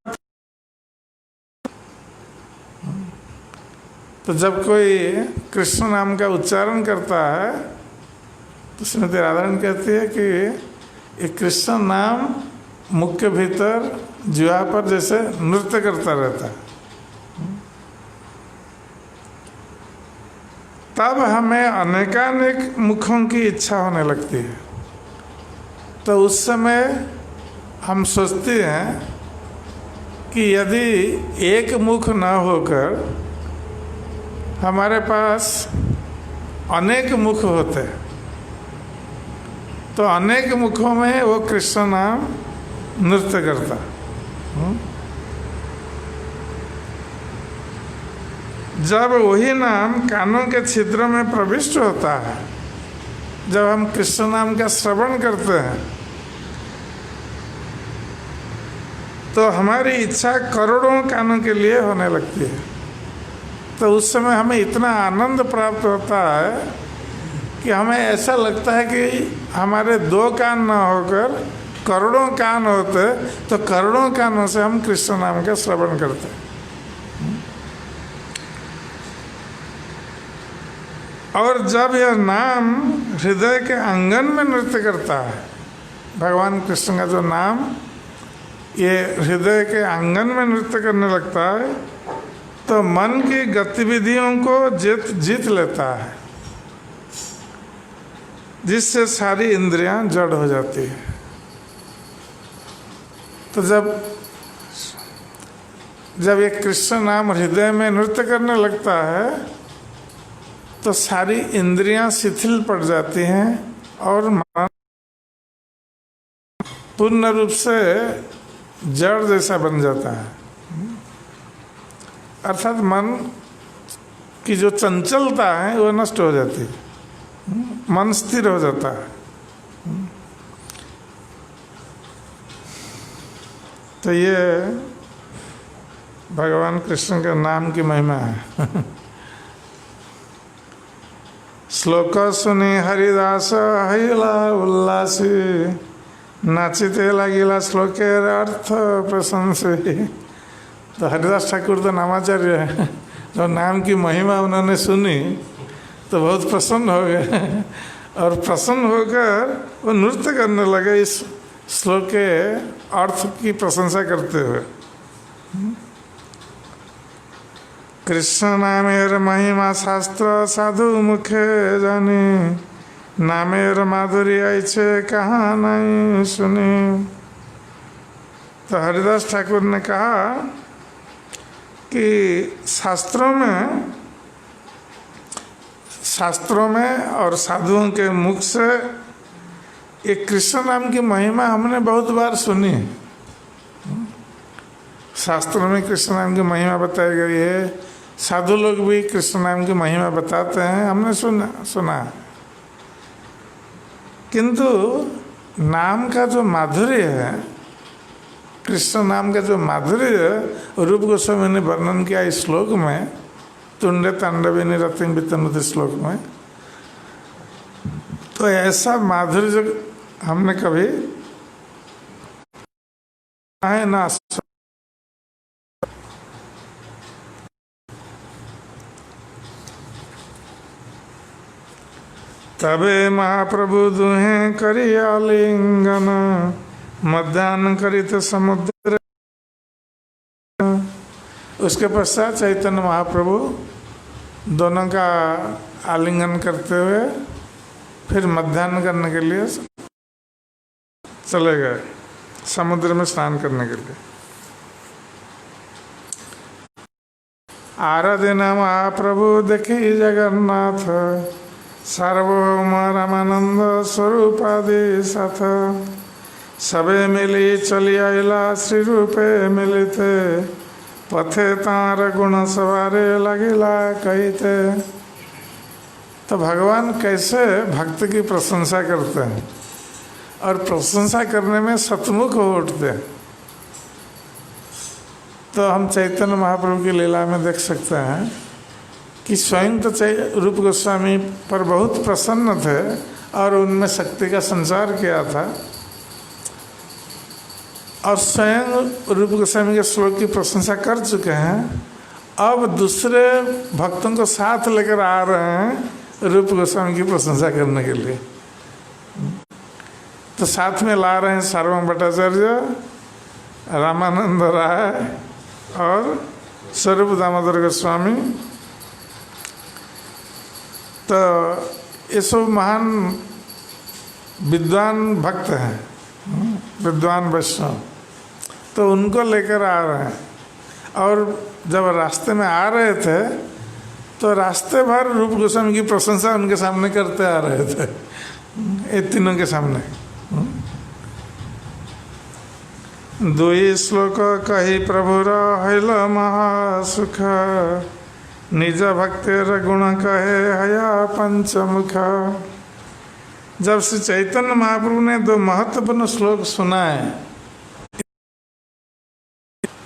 तो जब कोई कृष्ण नाम का उच्चारण करता है तो श्रीमती राधारानी कहती है कि ये कृष्ण नाम मुख के भीतर जीवा पर जैसे नृत्य करता रहता है। तब हमें अनेकानेक मुखों की इच्छा होने लगती है। तो उस समय हम सोचते हैं कि यदि एक मुख न होकर हमारे पास अनेक मुख होते तो अनेक मुखों में वो कृष्ण नाम नृत्य करता। जब वही नाम कानों के छिद्रों में प्रविष्ट होता है, जब हम कृष्ण नाम का श्रवण करते हैं तो हमारी इच्छा करोड़ों कानों के लिए होने लगती है। तो उस समय हमें इतना आनंद प्राप्त होता है कि हमें ऐसा लगता है कि हमारे दो कान ना होकर करोड़ों कान होते तो करोड़ों कानों से हम कृष्ण नाम का श्रवण करते। और जब यह नाम हृदय के आंगन में नृत्य करता है, भगवान कृष्ण का जो नाम ये हृदय के आंगन में नृत्य करने लगता है, तो मन की गतिविधियों को जीत लेता है, जिससे सारी इंद्रियां जड़ हो जाती है। तो जब ये कृष्ण नाम हृदय में नृत्य करने लगता है तो सारी इंद्रियां शिथिल पड़ जाती हैं और मन पूर्ण रूप से जड़ जैसा बन जाता है। अर्थात मन की जो चंचलता है वो नष्ट हो जाती है, मन स्थिर हो जाता है। तो ये भगवान कृष्ण के नाम की महिमा है। श्लोक सुनी हरिदास हईला उल्लासी, नाचिते लगिला श्लोकेर अर्थ प्रशंसी। तो हरिदास ठाकुर तो नामाचार्य है, जो नाम की महिमा उन्होंने सुनी तो बहुत प्रसन्न हो गए और प्रसन्न होकर वो नृत्य करने लगे इस श्लोक के अर्थ की प्रशंसा करते हुए। कृष्ण नामेर महिमा शास्त्र साधु मुखे जानी, नामेर माधुरी ऐसे कहाँ नहीं सुनी। तो हरिदास ठाकुर ने कहा कि शास्त्रों में और साधुओं के मुख से एक कृष्ण नाम की महिमा हमने बहुत बार सुनी है। शास्त्रों में कृष्ण नाम की महिमा बताई गई है, साधु लोग भी कृष्ण नाम की महिमा बताते हैं, हमने सुना। किंतु नाम का जो माधुर्य है, कृष्ण नाम का जो माधुर्य रूप गोस्वामी ने वर्णन किया इस श्लोक में, तुंडे तांडविनी रतिं वितनुते श्लोक में, तो ऐसा माधुर्य जो हमने कभी है ना। तबे महाप्रभु दुहे करी आलिंगन, मध्याह्न करित समुद्र। उसके पश्चात चैतन्य महाप्रभु दोनों का आलिंगन करते हुए फिर मध्याह्न करने के लिए चले गए, समुद्र में स्नान करने के लिए। आराधना महाप्रभु देखी जगन्नाथ, सार्वभौम रामानंद स्वरूपादि साथ। सबे मिली चली आइला श्री रूपे मिलिते, पथे तार गुण सवारे लगिला कहते। तो भगवान कैसे भक्त की प्रशंसा करते हैं और प्रशंसा करने में सतमुख हो उठते हैं। तो हम चैतन्य महाप्रभु की लीला में देख सकते हैं कि स्वयं तो रूप गोस्वामी पर बहुत प्रसन्न थे और उनमें शक्ति का संचार किया था, और स्वयं रूप गोस्वामी के श्लोक की प्रशंसा कर चुके हैं। अब दूसरे भक्तों को साथ लेकर आ रहे हैं रूप गोस्वामी की प्रशंसा करने के लिए। तो साथ में ला रहे हैं सार्वभौम भट्टाचार्य, रामानंद राय और स्वरूप दामोदर गोस्वामी। तो ये सब महान विद्वान भक्त हैं, विद्वान वैष्णव, तो उनको लेकर आ रहे हैं। और जब रास्ते में आ रहे थे तो रास्ते भर रूप गोस्वामी की प्रशंसा उनके सामने करते आ रहे थे, ये तीनों के सामने। दुई श्लोक कही प्रभुर हैल महासुख, निज भक्तिर गुण कहे हया पंचमुख। जब श्री चैतन्य महाप्रभु ने दो महत्वपूर्ण श्लोक सुनाए,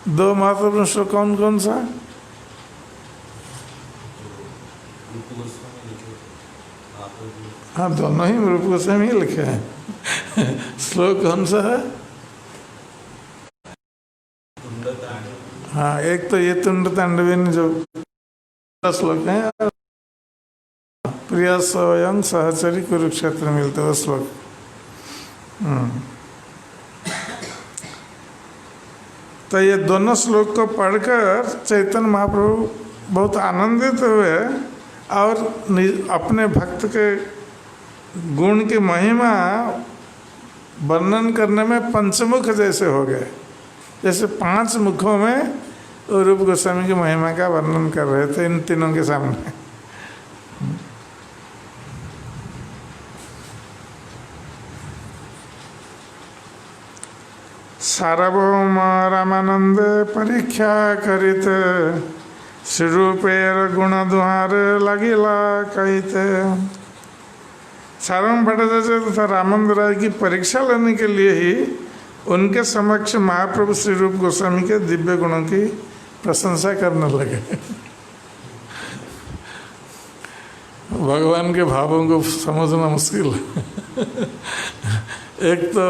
दो महत्वपूर्ण श्लोक कौन कौन सा? हाँ, दोनों ही रूप गोस्वामी लिखे हैं। श्लोक कौन सा है? हाँ, एक तो ये तुंड तांडविनी जो श्लोक है, प्रिय स्वयं सहचरी कुरुक्षेत्र मिलते वो श्लोक। तो ये दोनों श्लोक को पढ़कर चैतन्य महाप्रभु बहुत आनंदित हुए और अपने भक्त के गुण की महिमा वर्णन करने में पंचमुख जैसे हो गए, जैसे 5 मुखों में रूप गोस्वामी की महिमा का वर्णन कर रहे थे इन तीनों के सामने। सार्वभौम रामानंद परीक्षा करित श्री रूपेर गुण दुहारे लगिला कहते। सार्वभौम भट्टाचार्य तथा रामानंद राय की परीक्षा लेने के लिए ही उनके समक्ष महाप्रभु श्री रूप गोस्वामी के दिव्य गुणों की प्रशंसा करने लगे। भगवान के भावों को समझना मुश्किल है। एक तो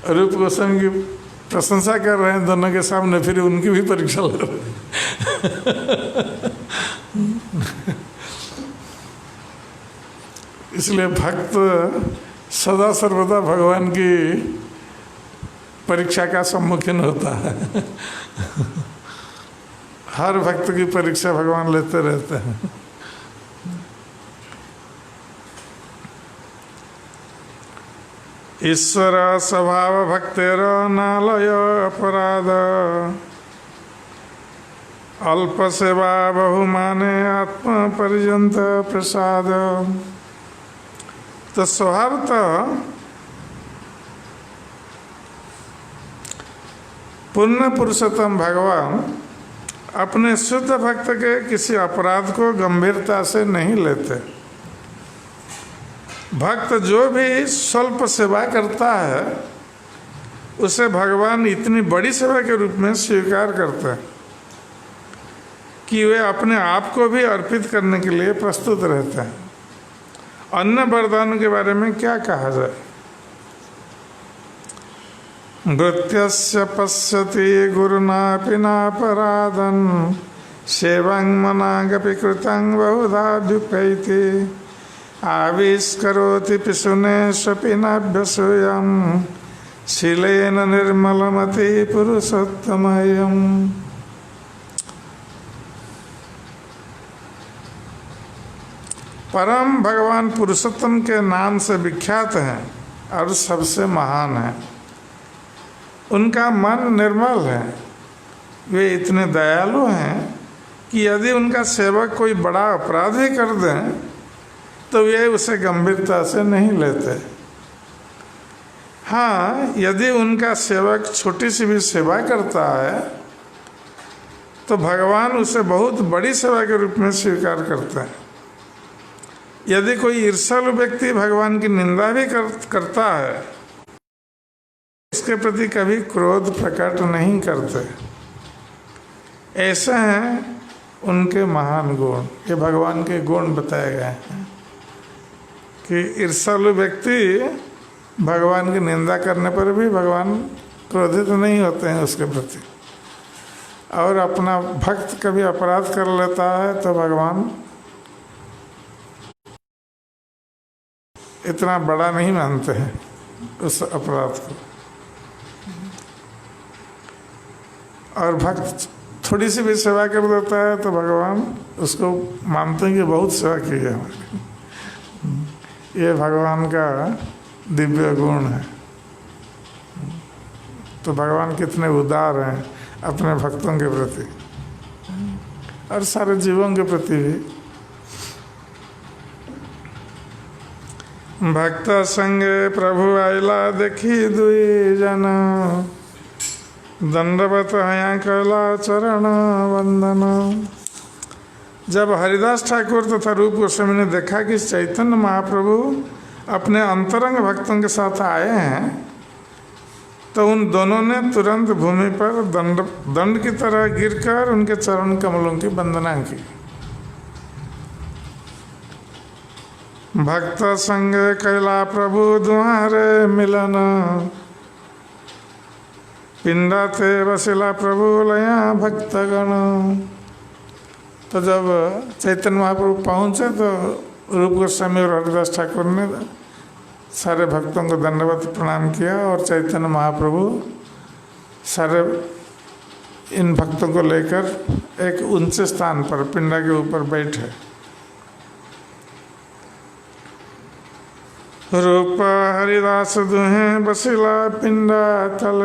रूप गोस्वामी की प्रशंसा कर रहे हैं दोनों के सामने, फिर उनकी भी परीक्षा ले रहे हैं। इसलिए भक्त सदा सर्वदा भगवान की परीक्षा का सम्मुखीन होता है। हर भक्त की परीक्षा भगवान लेते रहते हैं। ईश्वर स्वभाव भक्तेर नालय अपराध अल्प सेवा बहुमाने आत्म पर्यंत प्रसाद। तो स्वभावतः पुण्य पुरुषोत्तम भगवान अपने शुद्ध भक्त के किसी अपराध को गंभीरता से नहीं लेते। भक्त जो भी स्वल्प सेवा करता है उसे भगवान इतनी बड़ी सेवा के रूप में स्वीकार करते हैं कि वे अपने आप को भी अर्पित करने के लिए प्रस्तुत रहते हैं। अन्य वरदानों के बारे में क्या कहा जाए। भृत्यस्य पश्यति गुरुनापि नापराधं सेवं मनागपि कृतं बहुधाभ्युपैति आविष्करोति पिशुने स्वपि नाभ्यसूयं शीलेन निर्मलमति पुरुषोत्तमयम्। परम भगवान पुरुषोत्तम के नाम से विख्यात हैं और सबसे महान है। उनका मन निर्मल है। वे इतने दयालु हैं कि यदि उनका सेवक कोई बड़ा अपराध भी कर दें तो वे उसे गंभीरता से नहीं लेते। हाँ, यदि उनका सेवक छोटी सी भी सेवा करता है तो भगवान उसे बहुत बड़ी सेवा के रूप में स्वीकार करते हैं। यदि कोई ईर्ष्यालु व्यक्ति भगवान की निंदा भी करता है, इसके प्रति कभी क्रोध प्रकट नहीं करते। ऐसे हैं उनके महान गुण। ये भगवान के गुण बताए गए हैं कि ईर्ष्यालु व्यक्ति भगवान की निंदा करने पर भी भगवान क्रोधित नहीं होते हैं उसके प्रति। और अपना भक्त कभी अपराध कर लेता है तो भगवान इतना बड़ा नहीं मानते हैं उस अपराध को। और भक्त थोड़ी सी भी सेवा कर देता है तो भगवान उसको मानते हैं कि बहुत सेवा की है हमारी। ये भगवान का दिव्य गुण है। तो भगवान कितने उदार हैं अपने भक्तों के प्रति और सारे जीवों के प्रति भी। भक्त संगे प्रभु आइला देखी दुई जना दंडवत हया कैला चरण वंदन। जब हरिदास ठाकुर तथा रूप गोस्वामी ने देखा कि चैतन्य महाप्रभु अपने अंतरंग भक्तों के साथ आए हैं तो उन दोनों ने तुरंत भूमि पर दंड की तरह गिरकर उनके चरण कमलों की वंदना की। भक्त संग कैला प्रभु दुआरे मिलन पिंडा थे वसिला प्रभु लया भक्तगण। तो जब चैतन्य महाप्रभु पहुँचे तो रूप गोस्वामी और हरिदास ठाकुर ने सारे भक्तों को दंडवत प्रणाम किया और चैतन्य महाप्रभु सारे इन भक्तों को लेकर एक ऊंचे स्थान पर पिंडा के ऊपर बैठे। रूप हरिदास दुहे बसिला पिंडा तल,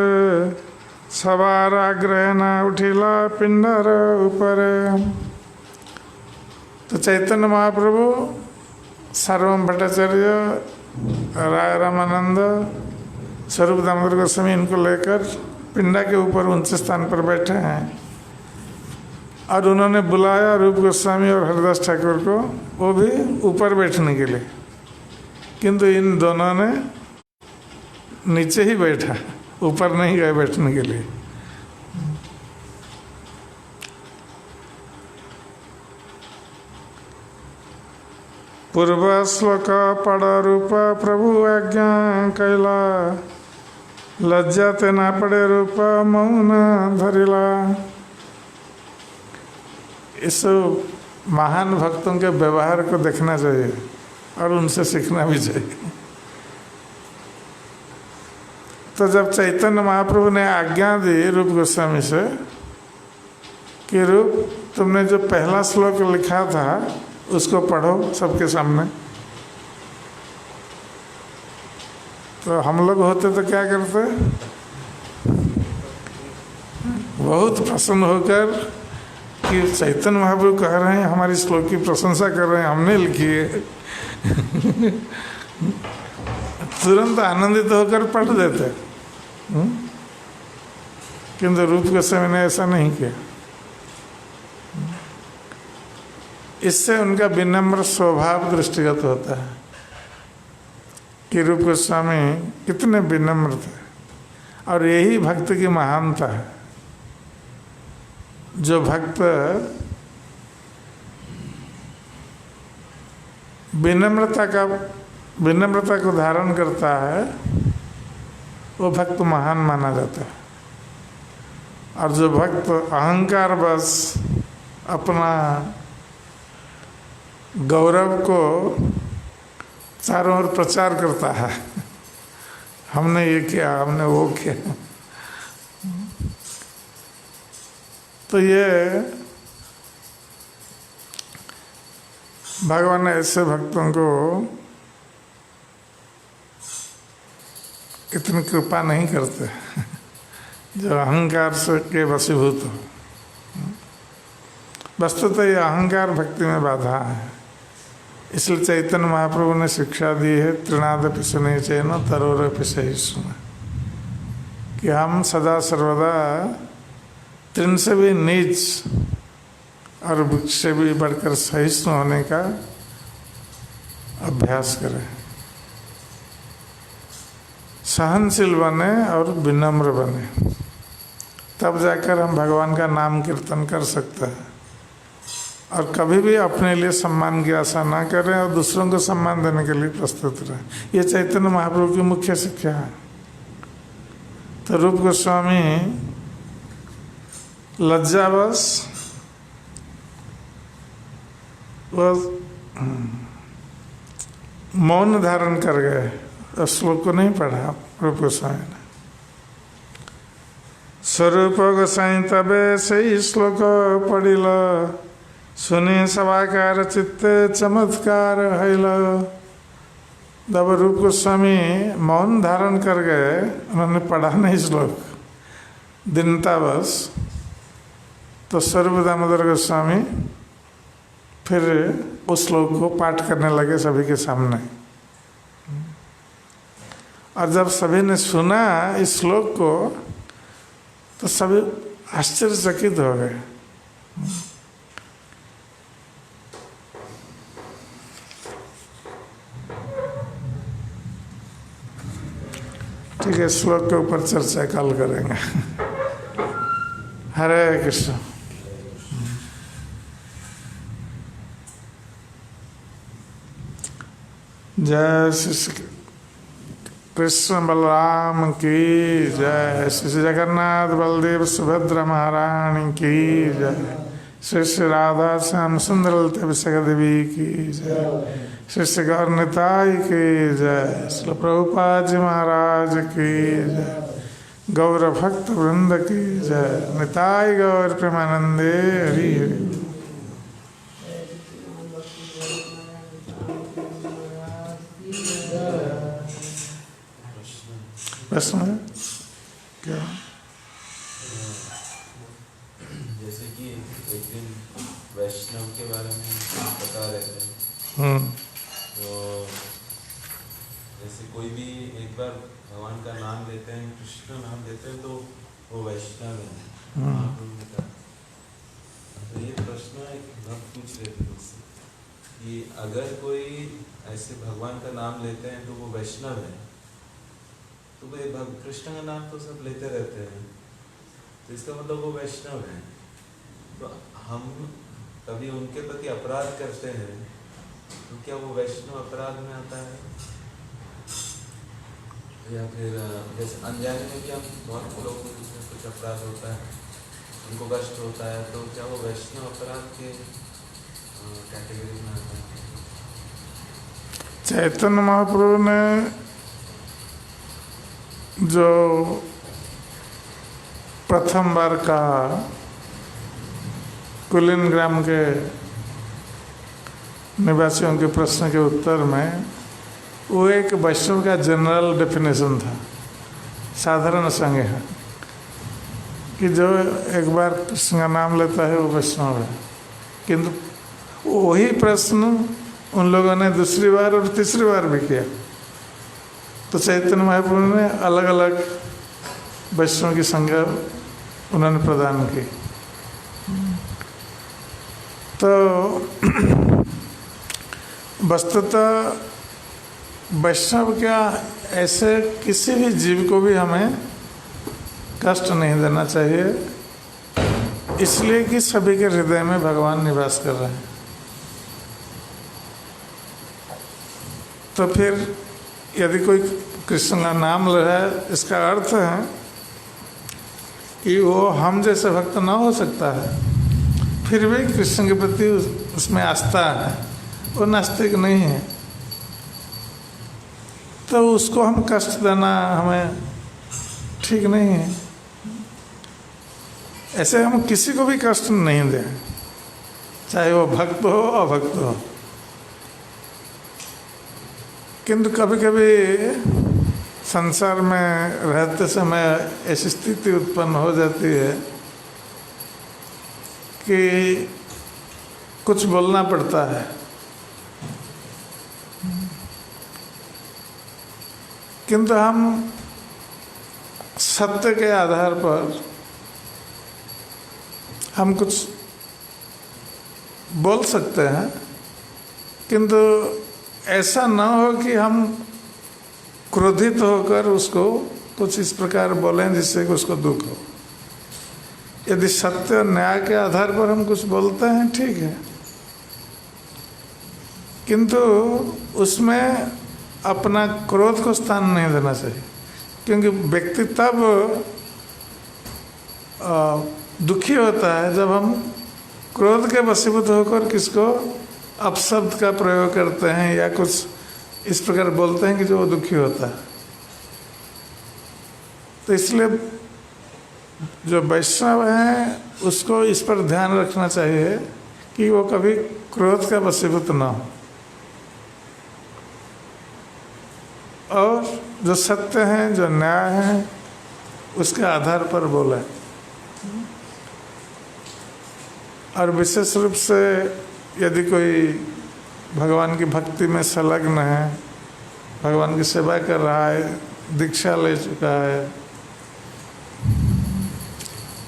सवार आग्रह न उठिला पिंडर ऊपर। तो चैतन्य महाप्रभु, सार्वभौम भट्टाचार्य, राय रामानंद, स्वरूप दामोदर गोस्वामी इनको लेकर पिंडा के ऊपर ऊंचे स्थान पर बैठे हैं और उन्होंने बुलाया रूप गोस्वामी और हरिदास ठाकुर को, वो भी ऊपर बैठने के लिए, किंतु इन दोनों ने नीचे ही बैठा, ऊपर नहीं गए बैठने के लिए। पूर्व श्लोक पढ़ रूप प्रभु आज्ञा कैला, लज्जा ते ना पड़े रूप मौन धरिला। इस महान भक्तों के व्यवहार को देखना चाहिए और उनसे सीखना भी चाहिए। तो जब चैतन्य महाप्रभु ने आज्ञा दी रूप गोस्वामी से कि रूप तुमने जो पहला श्लोक लिखा था उसको पढ़ो सबके सामने, तो हम लोग होते तो क्या करते, बहुत प्रसन्न होकर कि चैतन्य महाप्रभु कह रहे हैं, हमारी श्लोक की प्रशंसा कर रहे हैं, हमने लिखी है तुरंत आनंदित होकर पढ़ देते। किंतु रूप गोस्वामी ने ऐसा नहीं किया। इससे उनका विनम्र स्वभाव दृष्टिगत होता है कि रूप गोस्वामी कितने विनम्र थे, और यही भक्त की महानता है। जो भक्त विनम्रता को धारण करता है वो भक्त महान माना जाता है, और जो भक्त अहंकार बस अपना गौरव को चारों ओर प्रचार करता है, हमने ये किया, हमने वो किया, तो ये भगवान ऐसे भक्तों को इतनी कृपा नहीं करते जो अहंकार से के वशीभूत हो। वस्तुतः ये अहंकार भक्ति में बाधा है। इसलिए चैतन्य महाप्रभु ने शिक्षा दी है, तृणादपि सुने चैन तरोरपि सहिष्णु, कि हम सदा सर्वदा तृण से भी नीच और वृक्ष से भी बढ़कर सहिष्णु होने का अभ्यास करें, सहनशील बने और विनम्र बने, तब जाकर हम भगवान का नाम कीर्तन कर सकते हैं। और कभी भी अपने लिए सम्मान की आशा ना करें और दूसरों को सम्मान देने के लिए प्रस्तुत रहें। ये चैतन्य महाप्रभु की मुख्य शिक्षा है। तो रूप गोस्वामी लज्जावश वो मौन धारण कर गए, श्लोक को नहीं पढ़ा रूप गोस्वामी ने। स्वरूप गोसाई तबे सही श्लोक पढ़िल, सुने सवाकार चित्ते चमत्कार हैल। जब रूप गोस्वामी मौन धारण कर गए, उन्होंने पढ़ा नहीं श्लोक दीनतावश, तो स्वरूप दामोदर गोस्वामी फिर उस श्लोक को पाठ करने लगे सभी के सामने। और जब सभी ने सुना इस श्लोक को तो सभी आश्चर्यचकित हो गए। ठीक है, श्लोक के ऊपर चर्चा कल करेंगे। हरे कृष्ण। जय श्री कृष्ण बलराम की जय, श्री जगन्नाथ बलदेव सुभद्रा महारानी की जय। श्री श्री राधा श्याम सुंदर ललिता विशाखा देवी की जय, श्री श्री गौर निताई की जय, श्री प्रभुपाद जी महाराज की जय, गौर भक्त वृंद की जय, निताई गौर प्रेमानंदे हरि हरि। प्रश्न है क्या?
जैसे कि एक दिन वैष्णव के बारे में बता रहे थे, तो जैसे कोई भी एक बार भगवान का नाम लेते हैं, कृष्ण नाम लेते हैं, तो वो वैष्णव है। महाप्रभु ने कहा। तो ये प्रश्न एक भक्त पूछ रहे थे मुझसे कि अगर कोई ऐसे भगवान का नाम लेते हैं तो वो वैष्णव है, तो भाई कृष्ण का नाम तो सब लेते रहते हैं, तो इसका मतलब वो वैष्णव है। तो हम कभी उनके प्रति अपराध करते हैं तो क्या वो वैष्णव अपराध में आता है? या फिर जैसे अनजाने में भी हम बहुत लोगों को कुछ अपराध होता है, उनको कष्ट होता है, तो क्या वो वैष्णव अपराध के कैटेगरी में आता है?
चैतन्य महाप्रभु ने जो प्रथम बार का कुलीन ग्राम के निवासियों के प्रश्न के उत्तर में, वो एक वैष्णव का जनरल डेफिनेशन था, साधारण संज्ञा है कि जो एक बार कृष्ण का नाम लेता है वो वैष्णव है। किंतु वही प्रश्न उन लोगों ने दूसरी बार और तीसरी बार भी किया, तो चैतन्य महाप्रभु ने अलग अलग वैष्णव की संज्ञा उन्होंने प्रदान की। तो वस्तुतः वैष्णव क्या, ऐसे किसी भी जीव को भी हमें कष्ट नहीं देना चाहिए, इसलिए कि सभी के हृदय में भगवान निवास कर रहे हैं। तो फिर यदि कोई कृष्ण का नाम ले रहा है, इसका अर्थ है कि वो हम जैसे भक्त ना हो सकता है, फिर भी कृष्ण के प्रति उसमें आस्था है, वो नास्तिक नहीं है, तो उसको हम कष्ट देना हमें ठीक नहीं है। ऐसे हम किसी को भी कष्ट नहीं दें, चाहे वो भक्त हो अभक्त हो। किंतु कभी कभी संसार में रहते समय ऐसी स्थिति उत्पन्न हो जाती है कि कुछ बोलना पड़ता है। किंतु हम सत्य के आधार पर हम कुछ बोल सकते हैं, किंतु ऐसा ना हो कि हम क्रोधित होकर उसको कुछ इस प्रकार बोलें जिससे कि उसको दुख हो। यदि सत्य और न्याय के आधार पर हम कुछ बोलते हैं, ठीक है, किंतु उसमें अपना क्रोध को स्थान नहीं देना चाहिए, क्योंकि व्यक्ति तब दुखी होता है जब हम क्रोध के वशीभूत होकर किसको अपशब्द का प्रयोग करते हैं या कुछ इस प्रकार बोलते हैं कि जो वो दुखी होता है। तो इसलिए जो वैष्णव हैं उसको इस पर ध्यान रखना चाहिए कि वो कभी क्रोध का वशीभूत ना हो, और जो सत्य है, जो न्याय है, उसके आधार पर बोले। और विशेष रूप से यदि कोई भगवान की भक्ति में संलग्न है, भगवान की सेवा कर रहा है, दीक्षा ले चुका है,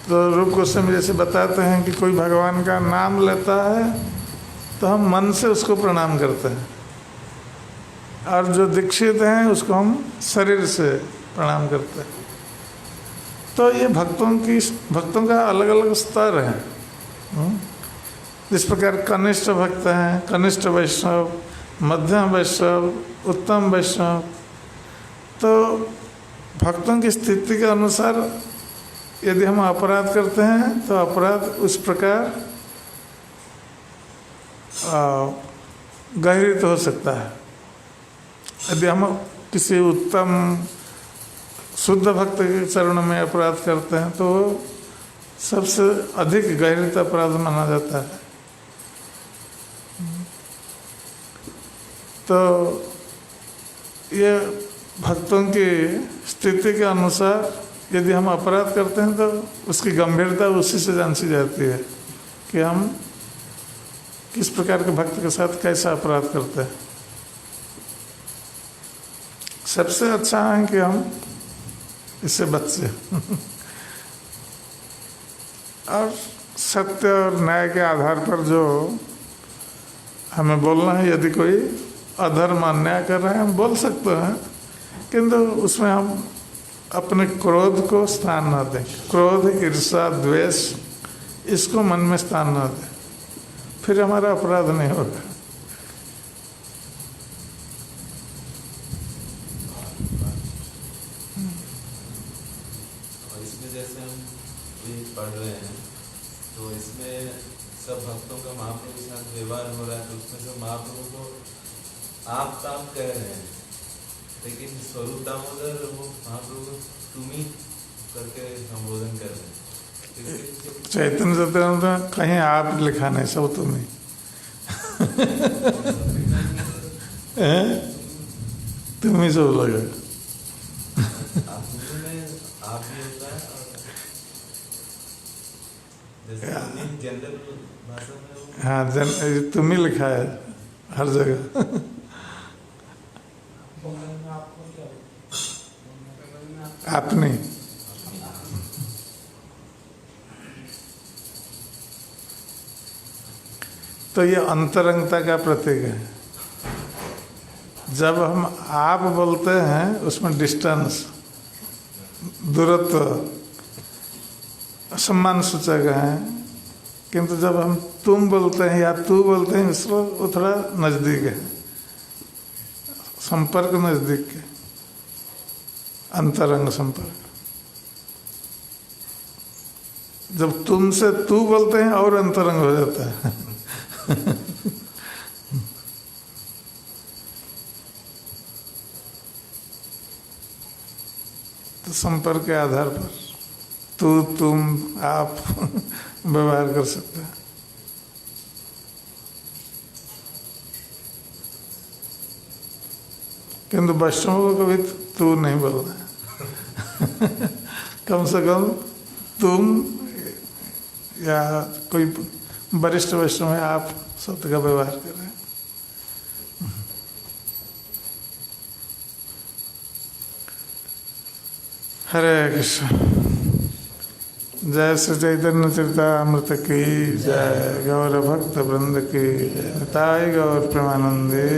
तो रूप गोस्वामी जैसे बताते हैं कि कोई भगवान का नाम लेता है तो हम मन से उसको प्रणाम करते हैं, और जो दीक्षित हैं उसको हम शरीर से प्रणाम करते हैं। तो ये भक्तों का अलग अलग स्तर है। जिस प्रकार कनिष्ठ भक्त हैं, कनिष्ठ वैष्णव, मध्यम वैष्णव, उत्तम वैष्णव, तो भक्तों की स्थिति के अनुसार यदि हम अपराध करते हैं तो अपराध उस प्रकार गहरी तो हो सकता है। यदि हम किसी उत्तम शुद्ध भक्त के चरणों में अपराध करते हैं तो सबसे अधिक गहरीता अपराध माना जाता है। तो ये भक्तों की स्थिति के अनुसार यदि हम अपराध करते हैं तो उसकी गंभीरता उसी से जांची जाती है कि हम किस प्रकार के भक्त के साथ कैसा अपराध करते हैं। सबसे अच्छा है कि हम इससे बचे और सत्य और न्याय के आधार पर जो हमें बोलना है, यदि कोई अधर्म अन्याय कर रहे हैं हम बोल सकते हैं, किंतु उसमें हम अपने क्रोध को स्थान न दें। क्रोध, ईर्ष्या, द्वेष इसको मन में स्थान न दें, फिर हमारा अपराध नहीं होगा।
और इसमें जैसे हम ये पढ़ रहे हैं तो इसमें सब भक्तों का महाप्रभु के साथ व्यवहार हो रहा है, तो उसमें सब महाप्रभु को आप कह रहे हैं, लेकिन स्वरूप दामोदर वो महाप्रभु तुम ही करके संबोधन कर रहे हैं।
चैतन्य सत्यानंद में कहीं आप लिखा नहीं, सब तुम ही तुम ही सब लगे।
आप भी होता है जैसे जनरल भाषा में
हाँ, तुम ही लिखा है हर जगह। आपने तो ये अंतरंगता का प्रतीक है। जब हम आप बोलते हैं उसमें डिस्टेंस, दूरत्व, सम्मान सूचक है, किंतु जब हम तुम बोलते हैं या तू बोलते हैं इसको वो थोड़ा नज़दीक है, संपर्क नज़दीक है, अंतरंग संपर्क। जब तुमसे तू बोलते हैं और अंतरंग हो जाता है। तो संपर्क के आधार पर तू, तुम, आप व्यवहार कर सकते हैं। किंतु वैष्णवों को कभी तू नहीं बोलना है। कम से कम तुम या कोई वरिष्ठ वैष्णव है आप शब्द का व्यवहार करें। हरे कृष्ण। जय श्री चैतन्य चरितामृत की जय, गौर भक्त वृंद की जय, ताई गौर प्रेमानंदे।